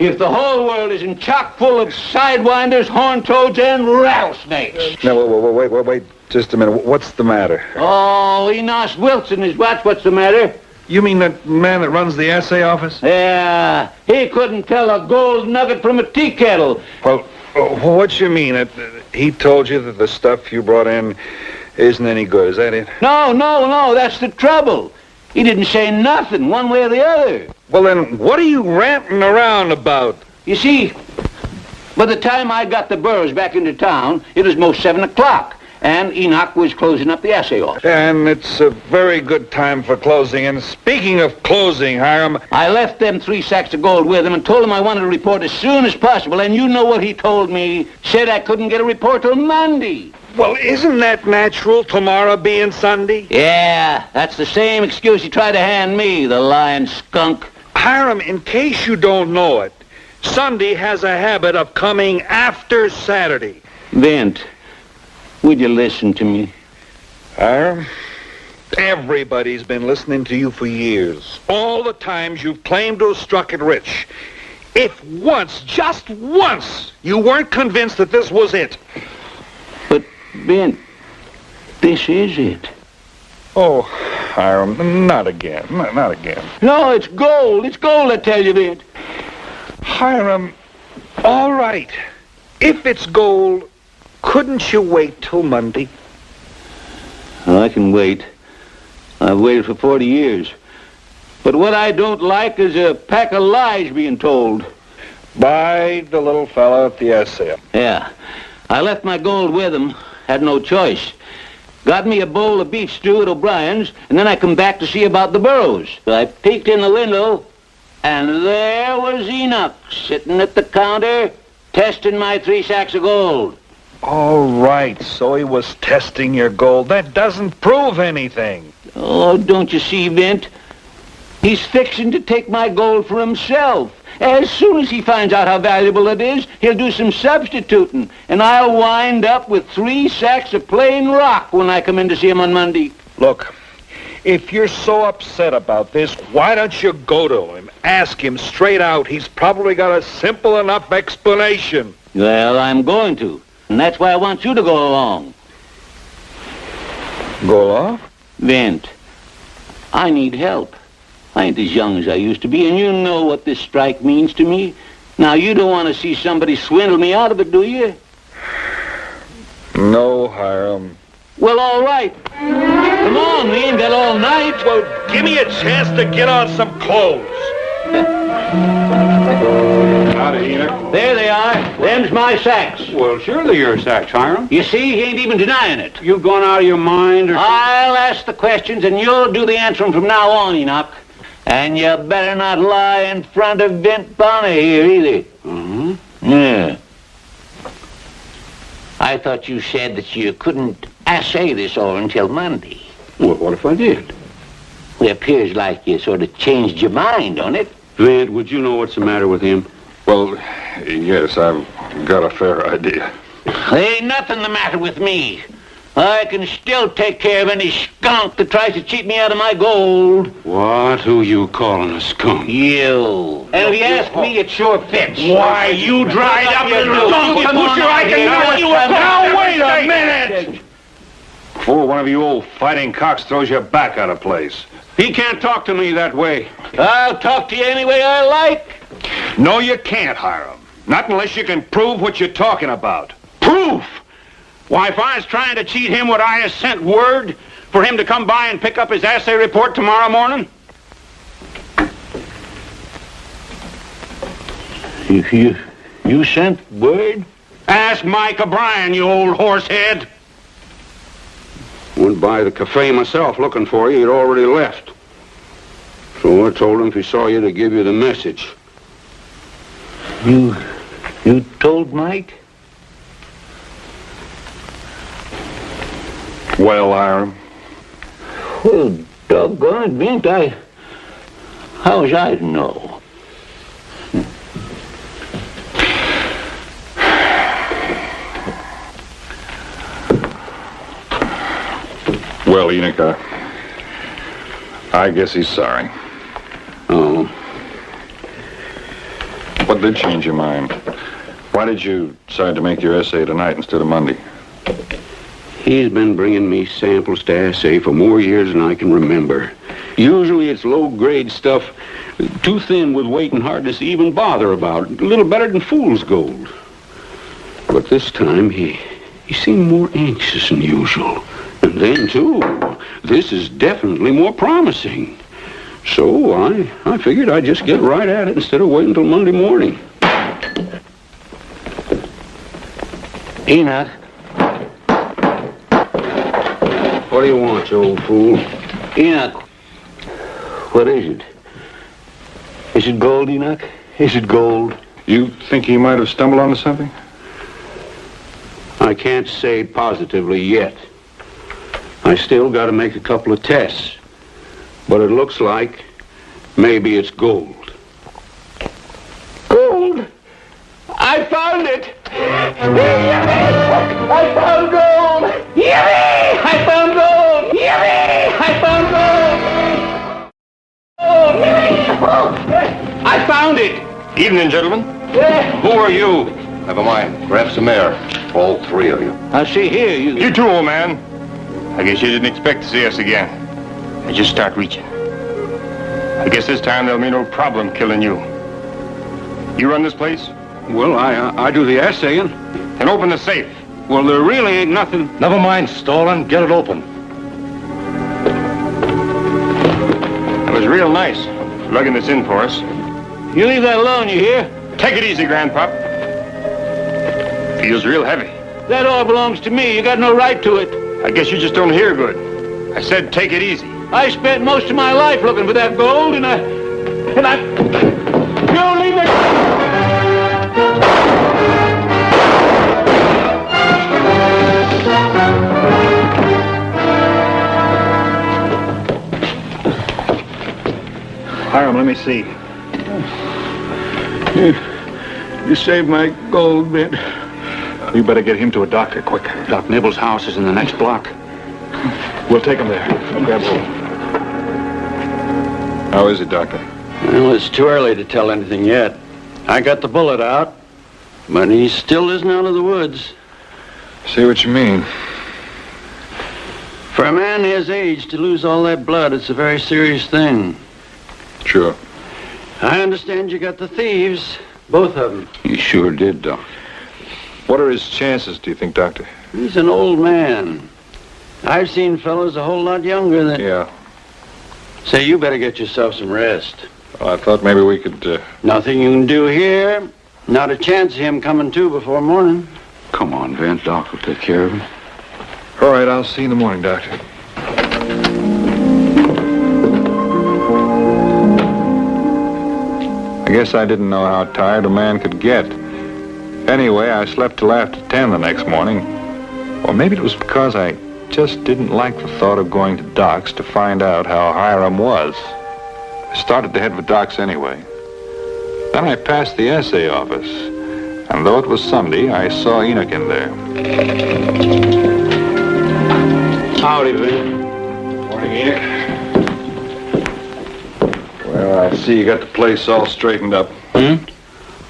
if the whole world isn't chock full of sidewinders, horn toads, and rattlesnakes. No, wait, just a minute. What's the matter? Oh, Enos Wilson is what's the matter? You mean that man that runs the assay office? Yeah, he couldn't tell a gold nugget from a tea kettle. Well, what you mean? He told you that the stuff you brought in isn't any good, is that it? No, that's the trouble. He didn't say nothing, one way or the other. Well, then, what are you ranting around about? You see, by the time I got the burros back into town, it was most 7 o'clock, and Enoch was closing up the assay office. And it's a very good time for closing. And speaking of closing, Hiram... I left them 3 sacks of gold with him and told him I wanted a report as soon as possible, and you know what he told me. Said I couldn't get a report till Monday. Well, isn't that natural, tomorrow being Sunday? Yeah, that's the same excuse he tried to hand me, the lying skunk. Hiram, in case you don't know it, Sunday has a habit of coming after Saturday. Vint, would you listen to me? Hiram, everybody's been listening to you for years. All the times you've claimed to have struck it rich. If once, just once, you weren't convinced that this was it. But, Vint, this is it. Oh, Hiram, not again. Not again. No, it's gold. It's gold, I tell you, Vint. Hiram, all right. If it's gold, couldn't you wait till Monday? Well, I can wait. I've waited for 40 years. But what I don't like is a pack of lies being told. By the little fella at the assay. Yeah. I left my gold with him. Had no choice. Got me a bowl of beef stew at O'Brien's, and then I come back to see about the burros. So I peeked in the window, and there was Enoch sitting at the counter, testing my 3 sacks of gold. All right, so he was testing your gold. That doesn't prove anything. Oh, don't you see, Vint? He's fixing to take my gold for himself. As soon as he finds out how valuable it is, he'll do some substituting, and I'll wind up with 3 sacks of plain rock when I come in to see him on Monday. Look, if you're so upset about this, why don't you go to him? Ask him straight out. He's probably got a simple enough explanation. Well, I'm going to, and that's why I want you to go along. Go along? Vint, I need help. I ain't as young as I used to be, and you know what this strike means to me. Now, you don't want to see somebody swindle me out of it, do you? No, Hiram. Well, all right. Come on, we ain't got all night. Well, give me a chance to get on some clothes. Howdy, Enoch. There they are. Them's my sacks. Well, surely your sacks, Hiram. You see, he ain't even denying it. You've gone out of your mind, or... I'll ask the questions, and you'll do the answering from now on, Enoch. And you better not lie in front of Vint Bonner here, either. Uh-huh. Yeah. I thought you said that you couldn't assay this ore until Monday. Well, what if I did? Well, it appears like you sort of changed your mind on it. Vint, would you know what's the matter with him? Well, yes, I've got a fair idea. There ain't nothing the matter with me. I can still take care of any skunk that tries to cheat me out of my gold. What? Who you calling a skunk? You. And if you ask me, it sure fits. Why, you dried up little donkey pusher, I can know you were... Now, wait a minute! Before one of you old fighting cocks throws your back out of place. He can't talk to me that way. I'll talk to you any way I like. No, you can't, Hiram. Not unless you can prove what you're talking about. Proof? Why, if I was trying to cheat him, would I have sent word for him to come by and pick up his assay report tomorrow morning? You sent word? Ask Mike O'Brien, you old horsehead. Went by the cafe myself looking for you. You'd already left. So I told him if he saw you to give you the message. You told Mike? Well, Hiram? Well, doggone it, Vint, how was I to know? Well, Enoch, I guess he's sorry. Oh. What did change your mind? Why did you decide to make your essay tonight instead of Monday? He's been bringing me samples to assay for more years than I can remember. Usually it's low-grade stuff, too thin with weight and hardness to even bother about. A little better than fool's gold. But this time he seemed more anxious than usual. And then, too, this is definitely more promising. So I figured I'd just get right at it instead of waiting until Monday morning. Enoch. What do you want, you old fool? Enoch, what is it? Is it gold, Enoch? Is it gold? You think he might have stumbled onto something? I can't say positively yet. I still got to make a couple of tests. But it looks like maybe it's gold. Gold? I found it! I found gold! Yippee! I found gold! Yippee! I found gold! I found it! Evening, gentlemen. Who are you? Never mind. Grab some air. All 3 of you. I see here, You too, old man. I guess you didn't expect to see us again. I just start reaching. I guess this time there'll be no problem killing you. You run this place? Well, I do the assaying. Then open the safe. Well, there really ain't nothing... Never mind, Stolen. Get it open. It was real nice lugging this in for us. You leave that alone, you hear? Take it easy, Grandpop. Feels real heavy. That all belongs to me. You got no right to it. I guess you just don't hear good. I said take it easy. I spent most of my life looking for that gold, and I... You leave it... Hiram, let me see. You saved my gold, Vint. You better get him to a doctor, quick. Doc Nibble's house is in the next block. We'll take him there. Grab hold. How is it, Doctor? Well, it's too early to tell anything yet. I got the bullet out, but he still isn't out of the woods. See what you mean. For a man his age to lose all that blood, it's a very serious thing. Sure. I understand you got the thieves, both of them. You sure did, Doc. What are his chances, do you think, Doctor? He's an old man. I've seen fellows a whole lot younger than... Yeah. Say, you better get yourself some rest. Well, I thought maybe we could, Nothing you can do here. Not a chance of him coming to before morning. Come on, Vint. Doc will take care of him. All right, I'll see you in the morning, Doctor. I guess I didn't know how tired a man could get. Anyway, I slept till after 10 the next morning. Or maybe it was because I just didn't like the thought of going to Doc's to find out how Hiram was. I started to head for Doc's anyway. Then I passed the assay office, and though it was Sunday, I saw Enoch in there. Howdy, Vin. Morning, Enoch. Well, I see you got the place all straightened up.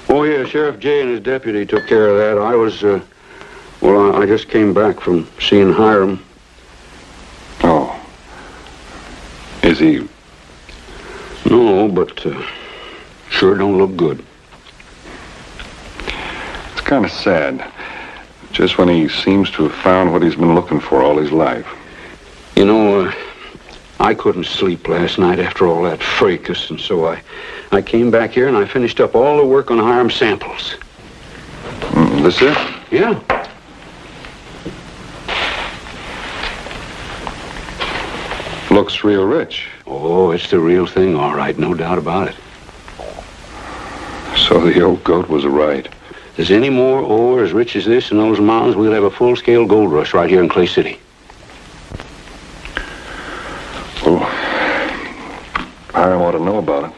Oh, yeah, Sheriff Jay and his deputy took care of that. I was, I just came back from seeing Hiram. Oh. Is he... No, but sure don't look good. It's kind of sad. Just when he seems to have found what he's been looking for all his life. You know, I couldn't sleep last night after all that fracas, and so I came back here and I finished up all the work on Hiram's samples. This it? Yeah. Looks real rich. Oh, it's the real thing, all right, no doubt about it. So the old goat was right. If there's any more ore as rich as this in those mountains, we'll have a full-scale gold rush right here in Clay City. Well, Hiram ought to know about it.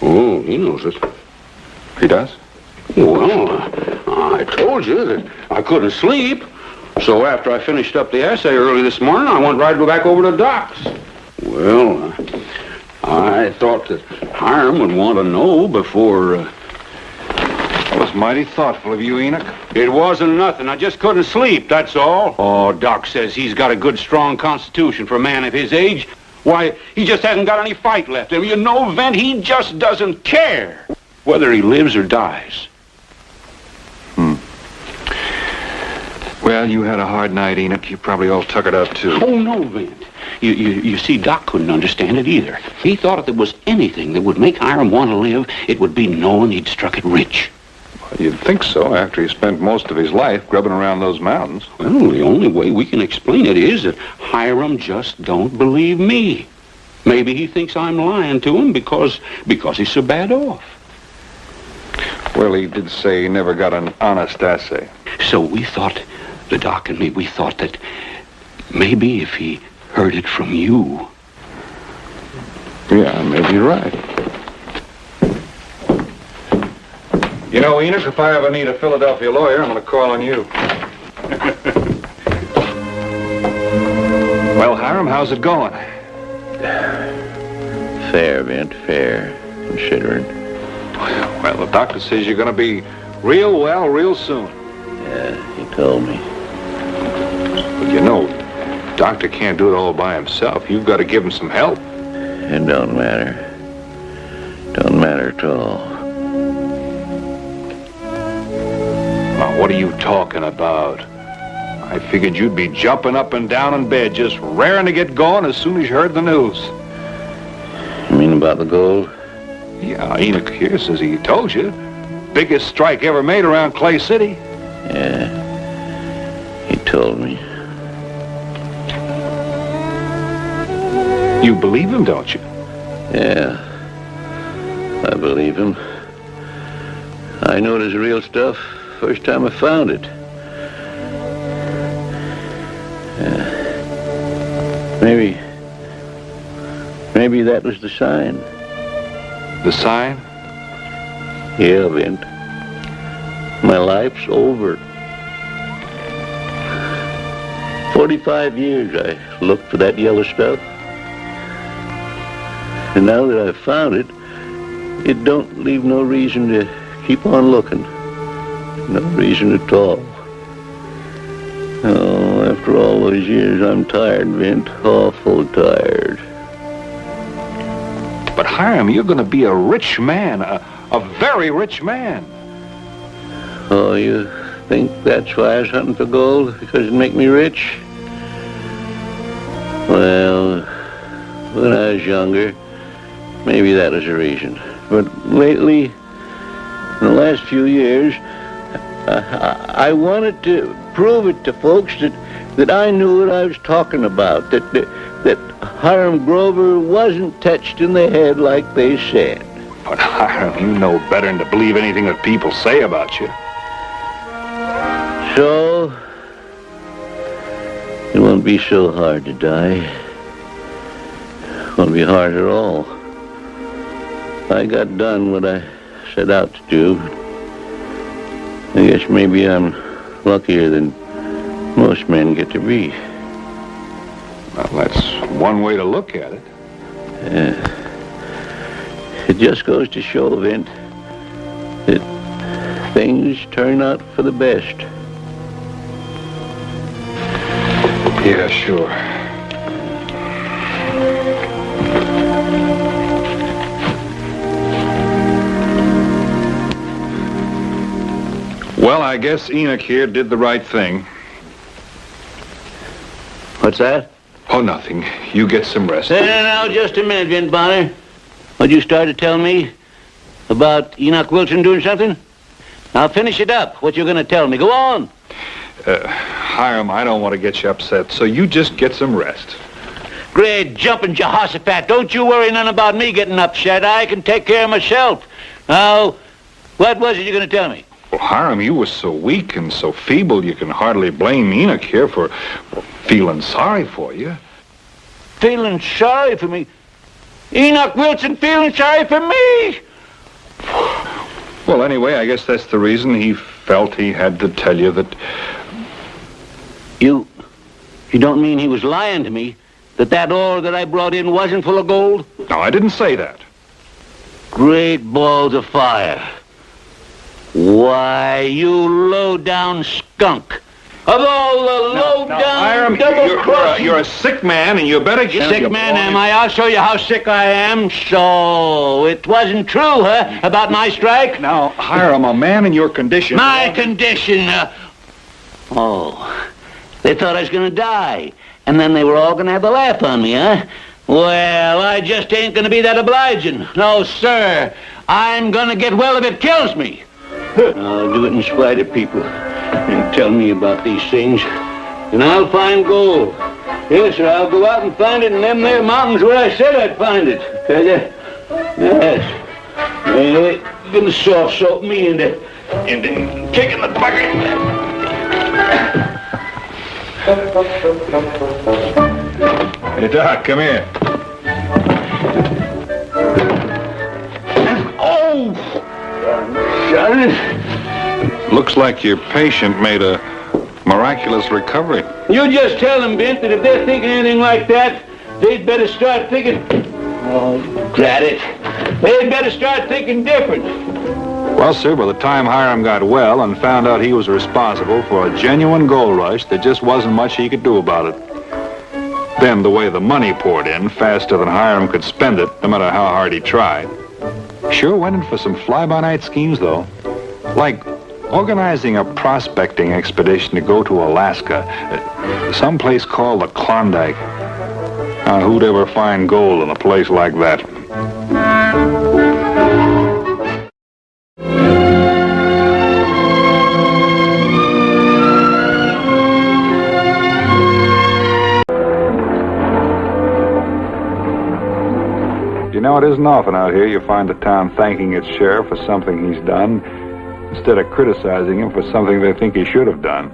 Oh, he knows it. He does? Well, I told you that I couldn't sleep. So after I finished up the assay early this morning, I went right back over to Doc's. Well, I thought that Hiram would want to know before... That was mighty thoughtful of you, Enoch. It wasn't nothing. I just couldn't sleep, that's all. Oh, Doc says he's got a good, strong constitution for a man of his age. Why, he just hasn't got any fight left. And you know, Vent, he just doesn't care whether he lives or dies. Well, you had a hard night, Enoch. You probably all tuckered out, too. Oh, no, Vent. You see, Doc couldn't understand it either. He thought if there was anything that would make Hiram want to live, it would be knowing he'd struck it rich. Well, you'd think so after he spent most of his life grubbing around those mountains. Well, the only way we can explain it is that Hiram just don't believe me. Maybe he thinks I'm lying to him because he's so bad off. Well, he did say he never got an honest assay. So we thought, the Doc and me, we thought that maybe if he heard it from you. Yeah, maybe you're right. You know, Enoch, if I ever need a Philadelphia lawyer, I'm going to call on you. Well, Hiram, how's it going? Fair, Vint, fair, considering. Well, the doctor says you're going to be real well real soon. Yeah, he told me. But you know, the doctor can't do it all by himself. You've got to give him some help. It don't matter. Don't matter at all. Now, what are you talking about? I figured you'd be jumping up and down in bed, just raring to get going as soon as you heard the news. You mean about the gold? Yeah, Enoch here says he told you. Biggest strike ever made around Clay City. Yeah, he told me. You believe him, don't you? Yeah, I believe him. I knew it was real stuff first time I found it. Maybe that was the sign. The sign? Yeah, Vint. My life's over. 45 years I looked for that yellow stuff. And now that I've found it, it don't leave no reason to keep on looking. No reason at all. Oh, after all those years, I'm tired, Vint. Awful tired. But Hiram, you're going to be a rich man, a very rich man. Oh, you think that's why I was hunting for gold? Because it'd make me rich? Well, when I was younger, maybe that was the reason. But lately, in the last few years, I wanted to prove it to folks that I knew what I was talking about, that Hiram Grover wasn't touched in the head like they said. But Hiram, you know better than to believe anything that people say about you. So, it won't be so hard to die. It won't be hard at all. I got done what I set out to do. I guess maybe I'm luckier than most men get to be. Well, that's one way to look at it. It just goes to show, Vint, that things turn out for the best. Yeah, sure. Well, I guess Enoch here did the right thing. What's that? Oh, nothing. You get some rest. Now, just a minute, Vint Bonner. What'd you start to tell me about Enoch Wilson doing something? Now, finish it up, what you're going to tell me. Go on. Hiram, I don't want to get you upset, so you just get some rest. Great jumping Jehoshaphat. Don't you worry none about me getting upset. I can take care of myself. Now, what was it you're going to tell me? Well, Hiram, you were so weak and so feeble, you can hardly blame Enoch here for feeling sorry for you. Feeling sorry for me? Enoch Wilson feeling sorry for me? Well, anyway, I guess that's the reason he felt he had to tell you that... You don't mean he was lying to me? That ore that I brought in wasn't full of gold? No, I didn't say that. Great balls of fire. Why, you low-down skunk. Of all the low-down double-crossing... You're a sick man, and you better get... Sick man, am I? I'll show you how sick I am. So, it wasn't true, huh, about my strike? Now, Hiram, a man in your condition... My condition? They thought I was going to die. And then they were all going to have a laugh on me, huh? Well, I just ain't going to be that obliging. No, sir. I'm going to get well if it kills me. I'll do it in spite of people. And tell me about these things. And I'll find gold. Yes, sir, I'll go out and find it in them there mountains where I said I'd find it. Yes. They're going to soft-soap me into kicking the bucket. Hey, Doc, come here. Oh! Looks like your patient made a miraculous recovery. You just tell them, Vint, that if they're thinking anything like that, they'd better start thinking... Oh, drat it. They'd better start thinking different. Well, sir, by the time Hiram got well and found out he was responsible for a genuine gold rush, there just wasn't much he could do about it. Then the way the money poured in, faster than Hiram could spend it, no matter how hard he tried. Sure went in for some fly-by-night schemes, though. Like organizing a prospecting expedition to go to Alaska, someplace called the Klondike. Who'd ever find gold in a place like that? You know, it isn't often out here you find a town thanking its sheriff for something he's done instead of criticizing him for something they think he should have done.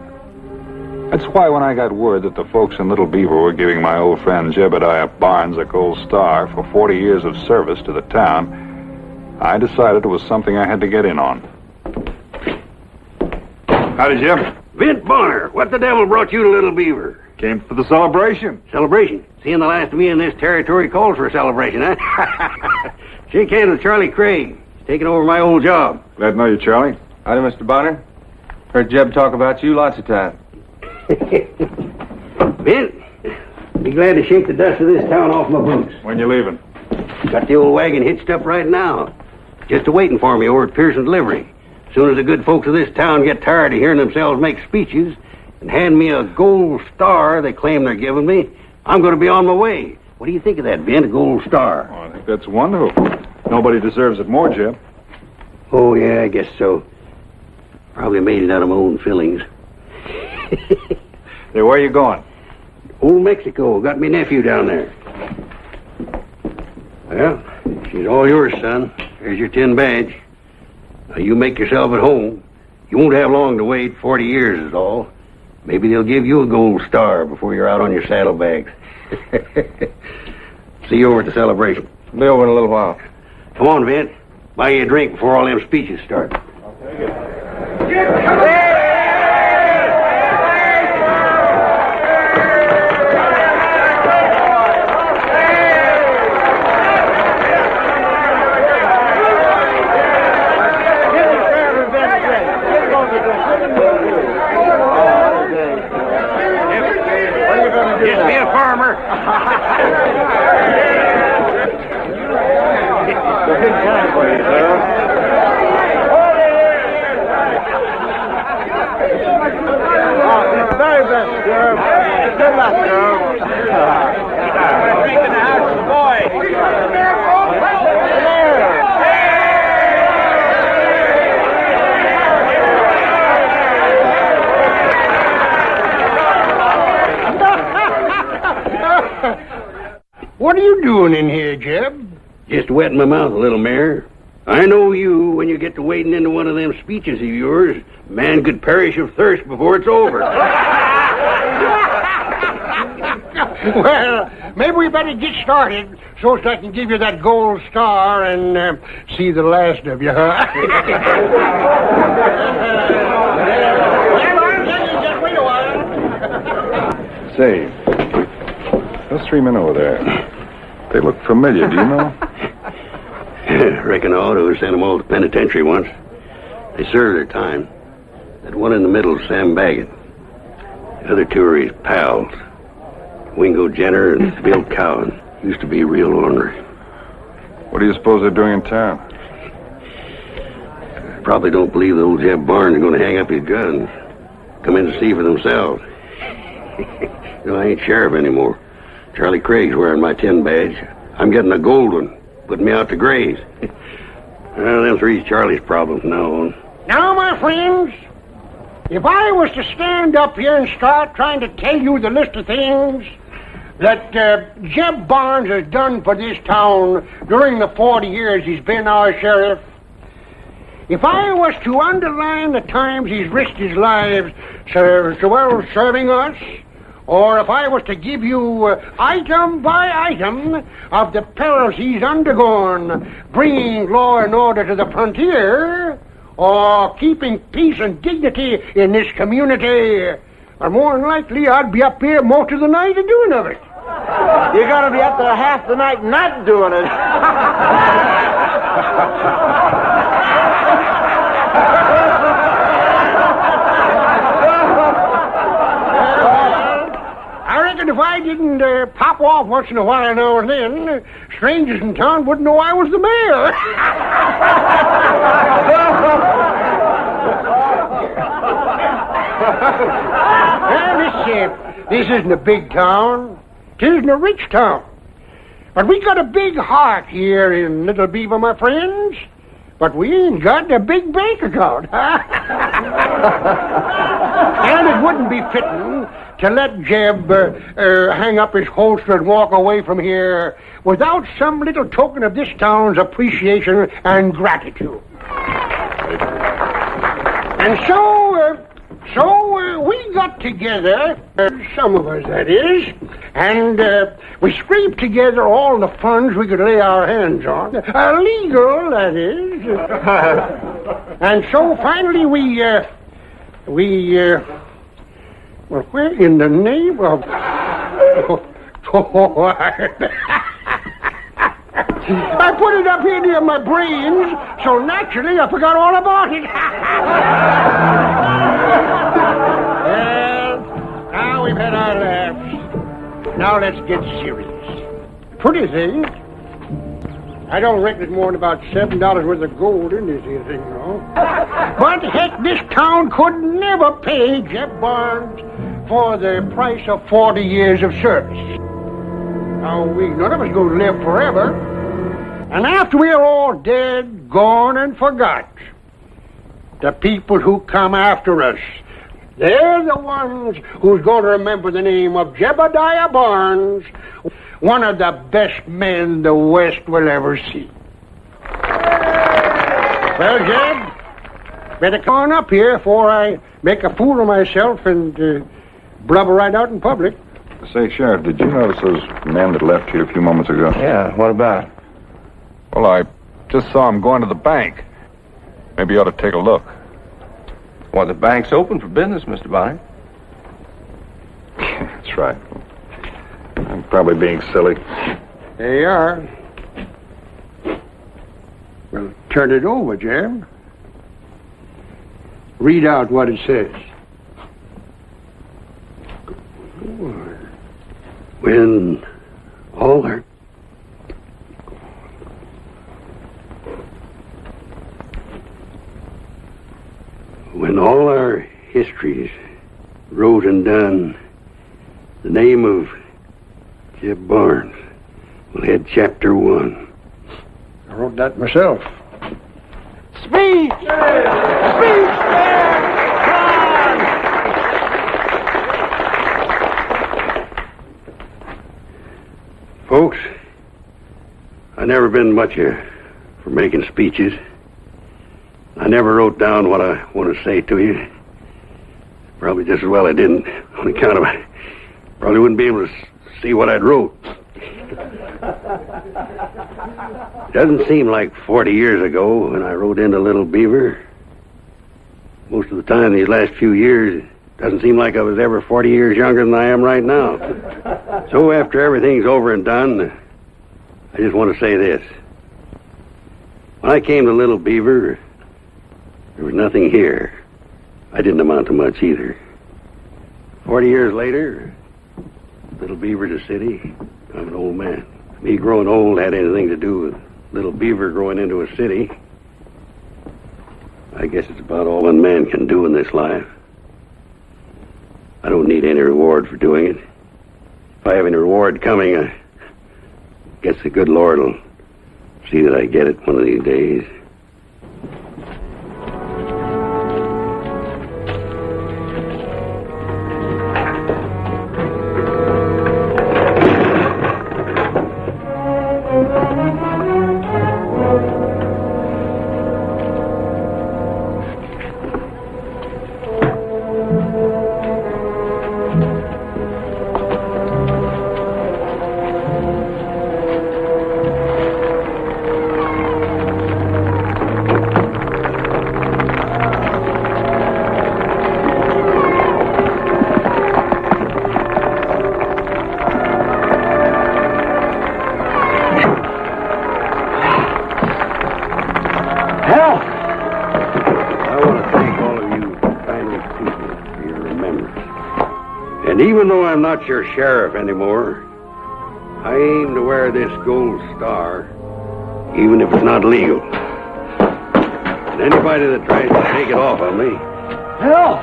That's why when I got word that the folks in Little Beaver were giving my old friend Jebediah Barnes a gold star for 40 years of service to the town, I decided it was something I had to get in on. Howdy, Jim. Vint Bonner, what the devil brought you to Little Beaver? Came for the celebration. Celebration? Seeing the last of me in this territory calls for a celebration, huh? Shake hands with Charlie Craig. He's taking over my old job. Glad to know you, Charlie. Howdy, Mr. Bonner. Heard Jeb talk about you lots of times. Vint, be glad to shake the dust of this town off my boots. When you leaving? Got the old wagon hitched up right now. Just a-waiting for me over at Pearson's livery. As soon as the good folks of this town get tired of hearing themselves make speeches and hand me a gold star they claim they're giving me, I'm going to be on my way. What do you think of that, Vint, a gold star? Oh, I think that's wonderful. Nobody deserves it more, Jim. Oh, yeah, I guess so. Probably made it out of my own fillings. Hey, where are you going? Old Mexico. Got me nephew down there. Well, she's all yours, son. There's your tin badge. Now, you make yourself at home. You won't have long to wait. 40 years is all. Maybe they'll give you a gold star before you're out on your saddlebags. See you over at the celebration. Be over in a little while. Come on, Vint. Buy you a drink before all them speeches start. Just be a farmer. It's a big time for you, sir. Very best, sir. Good luck, sir. Drink in the house of the boy. What are you doing in here, Jeb? Just wetting my mouth a little, Mayor. I know you, when you get to wading into one of them speeches of yours, man could perish of thirst before it's over. Well, maybe we better get started so I can give you that gold star and see the last of you, huh? Say, those three men over there, they look familiar, do you know? Reckon I ought to have sent them all to penitentiary once. They served their time. That one in the middle is Sam Baggett. The other two are his pals. Wingo Jenner and Bill Cowan. Used to be real ornery. What do you suppose they're doing in town? Probably don't believe the old Jeb Barnes is going to hang up his gun. Come in to see for themselves. You know, I ain't sheriff anymore. Charlie Craig's wearing my tin badge. I'm getting a gold one. Putting me out to graze. Well, them three's Charlie's problems now on. Now, my friends, if I was to stand up here and start trying to tell you the list of things that Jeb Barnes has done for this town during the 40 years he's been our sheriff, if I was to underline the times he's risked his life serving us, or if I was to give you item by item of the perils he's undergone, bringing law and order to the frontier, or keeping peace and dignity in this community, or more than likely I'd be up here most of the night doing of it. You're going to be up there half the night not doing it. I reckon if I didn't pop off once in a while now and then, strangers in town wouldn't know I was the mayor. Well, this isn't a big town. It isn't a rich town. But we got a big heart here in Little Beaver, my friends. But we ain't got a big bank account. And it wouldn't be fitting to let Jeb hang up his holster and walk away from here without some little token of this town's appreciation and gratitude. And so, So we got together, some of us that is, and we scraped together all the funds we could lay our hands on. Legal, that is. And so finally well, where in the name of... I put it up here near my brains, so naturally I forgot all about it. Well, now we've had our laughs. Now let's get serious. Pretty thing. I don't reckon it's more than about $7 worth of gold in this here thing, you know. But heck, this town could never pay Jeb Barnes for the price of 40 years of service. Now, none of us gonna live forever. And after we're all dead, gone, and forgot, the people who come after us, they're the ones who's going to remember the name of Jebediah Barnes, one of the best men the West will ever see. Well, Jeb, better come on up here before I make a fool of myself and blubber right out in public. Say, Sheriff, did you notice those men that left here a few moments ago? Yeah, what about it? Well, I just saw them going to the bank. Maybe you ought to take a look. Well, the bank's open for business, Mr. Bonner. That's right. I'm probably being silly. There you are. Well, turn it over, Jeb. Read out what it says. When all our... When all our histories wrote and done, the name of Jeb Barnes will head chapter 1. I wrote that myself. Speech! Speech, Folks, I never been much for making speeches. I never wrote down what I want to say to you. Probably just as well I didn't, on account of I probably wouldn't be able to see what I'd wrote. Doesn't seem like 40 years ago when I rode into Little Beaver. Most of the time these last few years, doesn't seem like I was ever 40 years younger than I am right now. So after everything's over and done, I just want to say this. When I came to Little Beaver, there was nothing here. I didn't amount to much either. 40 years later, Little Beaver's a city. I'm an old man. Me growing old had anything to do with Little Beaver growing into a city. I guess it's about all one man can do in this life. I don't need any reward for doing it. If I have any reward coming, I guess the good Lord will see that I get it one of these days. And even though I'm not your sheriff anymore, I aim to wear this gold star, even if it's not legal. And anybody that tries to take it off on me... Help!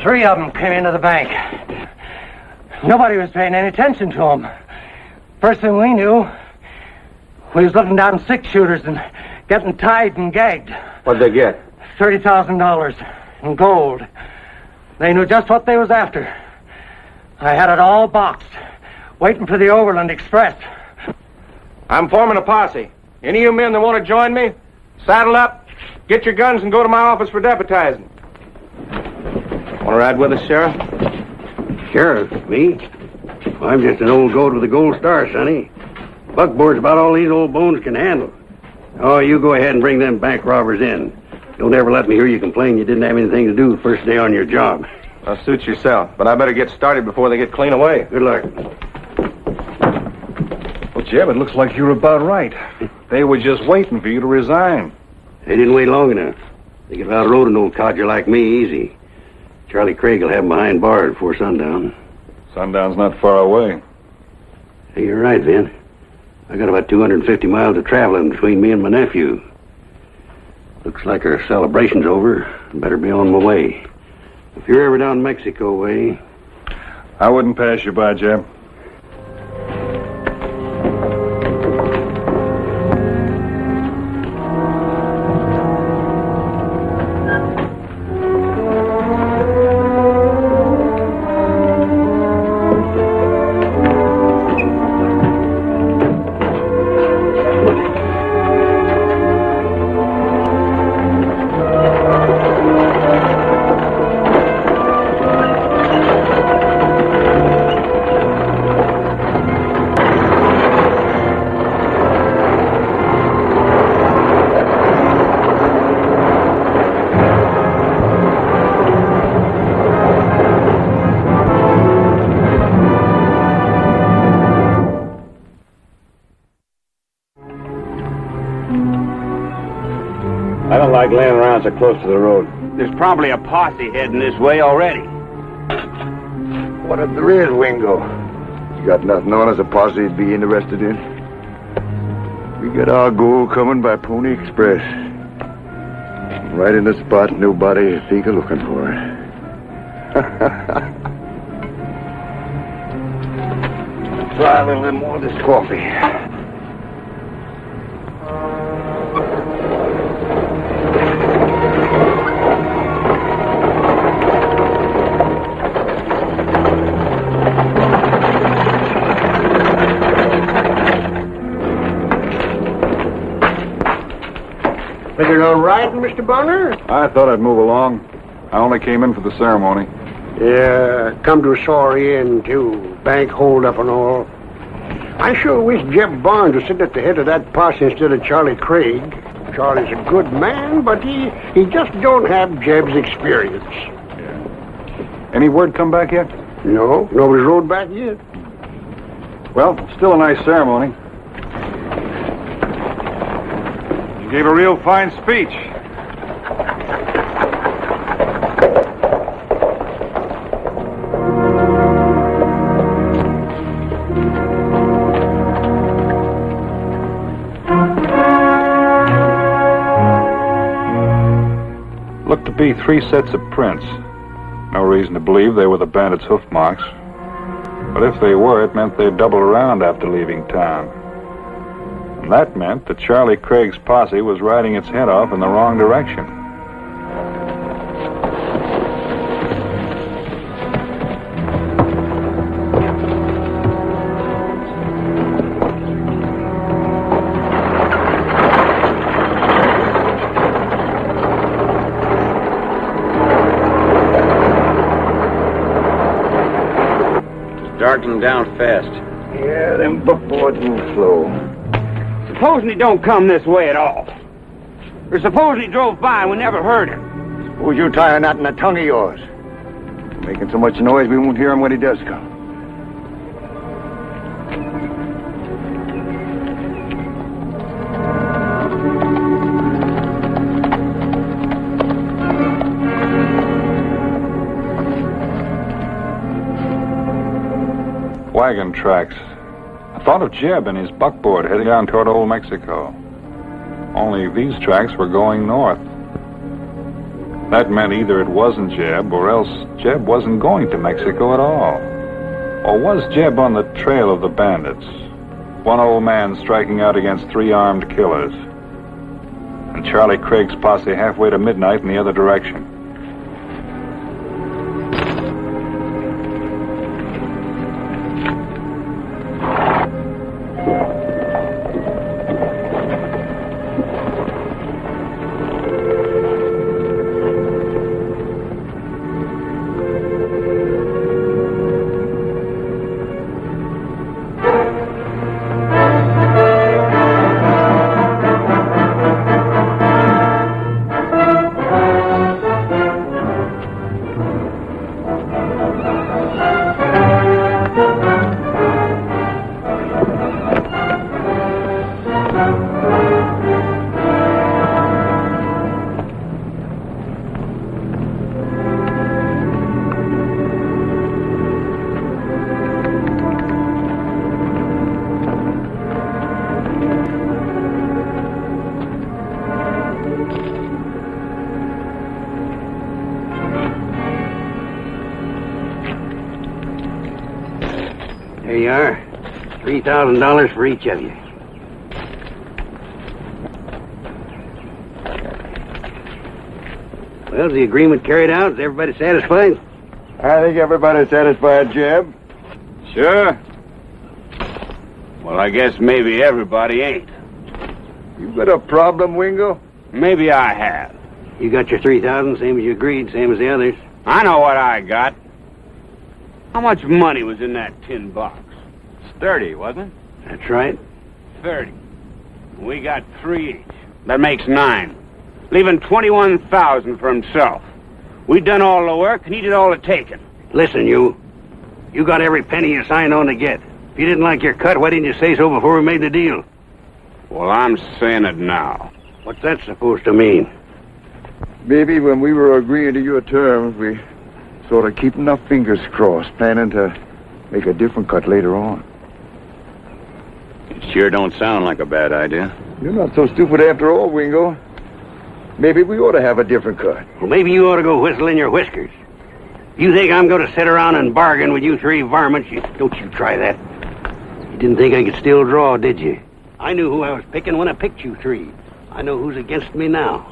Three of them came into the bank. Nobody was paying any attention to them. First thing we knew, we was looking down 6-shooters and getting tied and gagged. What'd they get? $30,000. and gold. They knew just what they was after. I had it all boxed, waiting for the Overland Express. I'm forming a posse. Any of you men that want to join me, saddle up, get your guns, and go to my office for deputizing. Want to ride with us, Sheriff? Sheriff, me? Well, I'm just an old goat with a gold star, sonny. Buckboard's about all these old bones can handle. Oh, you go ahead and bring them bank robbers in. Don't ever let me hear you complain you didn't have anything to do the first day on your job. Suit yourself, but I better get started before they get clean away. Good luck. Well, Jeb, it looks like you're about right. They were just waiting for you to resign. They didn't wait long enough. They could outroad an old codger like me easy. Charlie Craig will have him behind bars before sundown. Sundown's not far away. Hey, you're right, Vin. I got about 250 miles of traveling between me and my nephew. Looks like our celebration's over. Better be on my way. If you're ever down Mexico way... I wouldn't pass you by, Jeb. I don't like laying around so close to the road. There's probably a posse heading this way already. What if there is, Wingo? You got nothing on us a posse would be interested in? We got our gold coming by Pony Express. Right in the spot nobody is think of looking for it. Try a little more of this coffee. Is it all right, Mr. Bonner? I thought I'd move along. I only came in for the ceremony. Yeah, come to a sorry end, too. Bank holdup and all. I sure wish Jeb Barnes was sitting at the head of that posse instead of Charlie Craig. Charlie's a good man, but he just don't have Jeb's experience. Yeah. Any word come back yet? No, nobody's rode back yet. Well, still a nice ceremony. You gave a real fine speech. Looked to be 3 sets of prints. No reason to believe they were the bandits' hoof marks. But if they were, it meant they'd double around after leaving town. And that meant that Charlie Craig's posse was riding its head off in the wrong direction. Darking down fast. Yeah, them buckboards move slow. Supposing he don't come this way at all. Or supposing he drove by and we never heard him. Suppose you tie a knot in that tongue of yours. Making so much noise we won't hear him when he does come. Wagon tracks. I thought of Jeb and his buckboard heading down toward Old Mexico. Only these tracks were going north. That meant either it wasn't Jeb, or else Jeb wasn't going to Mexico at all. Or was Jeb on the trail of the bandits? One old man striking out against 3 armed killers. And Charlie Craig's posse halfway to midnight in the other direction. are. $3,000 for each of you. Well, is the agreement carried out? Is everybody satisfied? I think everybody's satisfied, Jeb. Sure. Well, I guess maybe everybody ain't. You got a problem, Wingo? Maybe I have. You got your $3,000, same as you agreed, same as the others. I know what I got. How much money was in that tin box? It's 30, wasn't it? That's right. 30. We got 3 each. That makes 9. Leaving 21,000 for himself. We done all the work, and he did all the taking. Listen, you got every penny you signed on to get. If you didn't like your cut, why didn't you say so before we made the deal? Well, I'm saying it now. What's that supposed to mean? Maybe when we were agreeing to your terms, we sort of keeping our fingers crossed, planning to make a different cut later on. It sure don't sound like a bad idea. You're not so stupid after all, Wingo. Maybe we ought to have a different cut. Well, maybe you ought to go whistling your whiskers. You think I'm going to sit around and bargain with you 3 varmints? Don't you try that. You didn't think I could still draw, did you? I knew who I was picking when I picked you 3. I know who's against me now.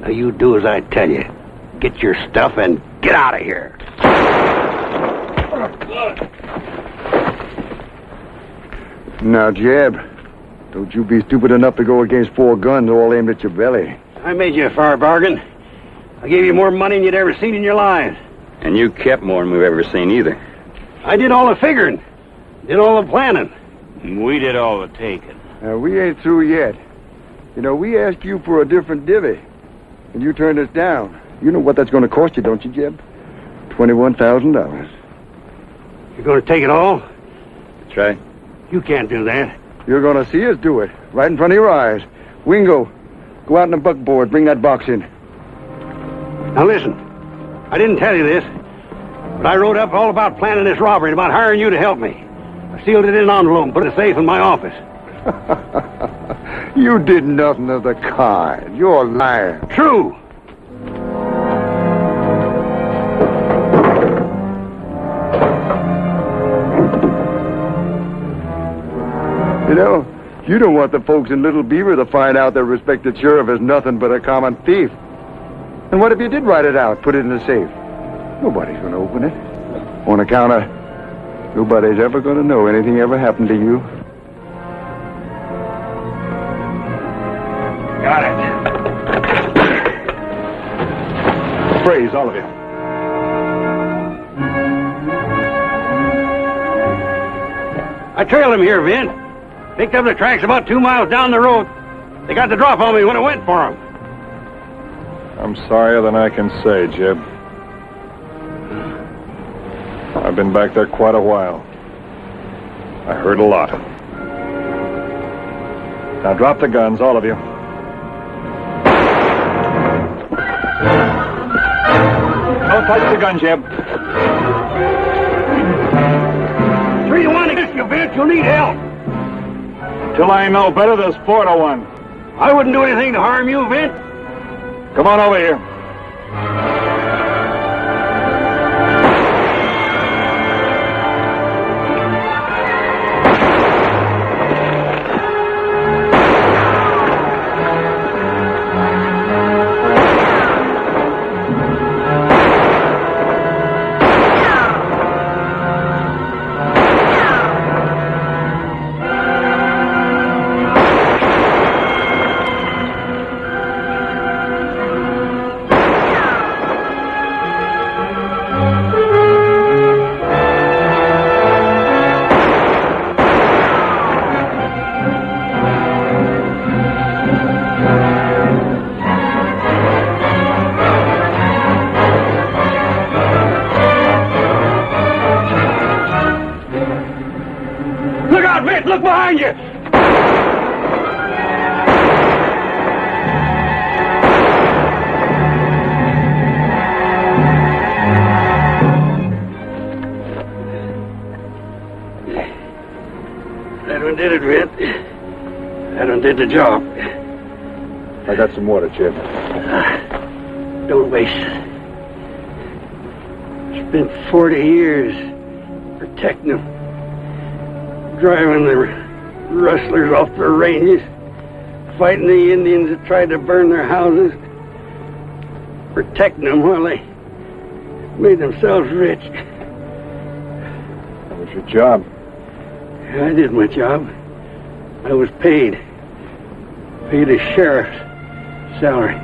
Now you do as I tell you. Get your stuff and get out of here. Now, Jeb, don't you be stupid enough to go against 4 guns all aimed at your belly. I made you a fair bargain. I gave you more money than you'd ever seen in your lives. And you kept more than we've ever seen either. I did all the figuring. Did all the planning. We did all the taking. Now, we ain't through yet. You know, we asked you for a different divvy, and you turned us down. You know what that's going to cost you, don't you, Jeb? $21,000. You're going to take it all? That's right. You can't do that. You're going to see us do it, right in front of your eyes. Wingo, go out in the buckboard, bring that box in. Now listen, I didn't tell you this, but I wrote up all about planning this robbery and about hiring you to help me. I sealed it in an envelope and put it safe in my office. You did nothing of the kind. You're lying. True. You know, you don't want the folks in Little Beaver to find out their respected sheriff is nothing but a common thief. And what if you did write it out, put it in the safe? Nobody's going to open it. On account of nobody's ever going to know anything ever happened to you. Got it. Praise, all of you. I trailed him here, Vin. Picked up the tracks about 2 miles down the road. They got the drop on me when I went for them. I'm sorrier than I can say, Jeb. I've been back there quite a while. I heard a lot. Now drop the guns, all of you. Don't touch the gun, Jeb. 3-1 against you, Vince. You'll need help. Till I know better, there's 4-1. I wouldn't do anything to harm you, Vince. Come on over here. Look behind you! That one did it, Red. That one did the job. I got some water, Chip. Don't waste it. Spent 40 years protecting him. driving the rustlers off their ranges, fighting the Indians that tried to burn their houses, protecting them while they made themselves rich. That was your job. I did my job. I was paid a sheriff's salary.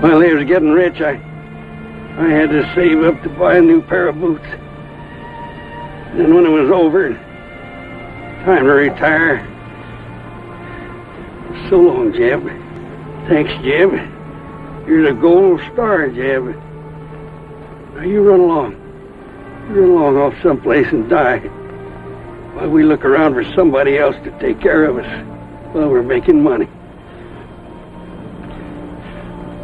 While they was getting rich, I had to save up to buy a new pair of boots. And when it was over, time to retire. So long, Jeb. Thanks, Jeb. You're the gold star, Jeb. Now you run along. You run along off someplace and die, while we look around for somebody else to take care of us while we're making money.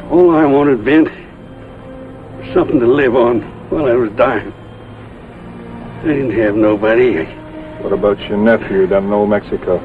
All I wanted, Vint, was something to live on while I was dying. I didn't have nobody. What about your nephew down in Old Mexico?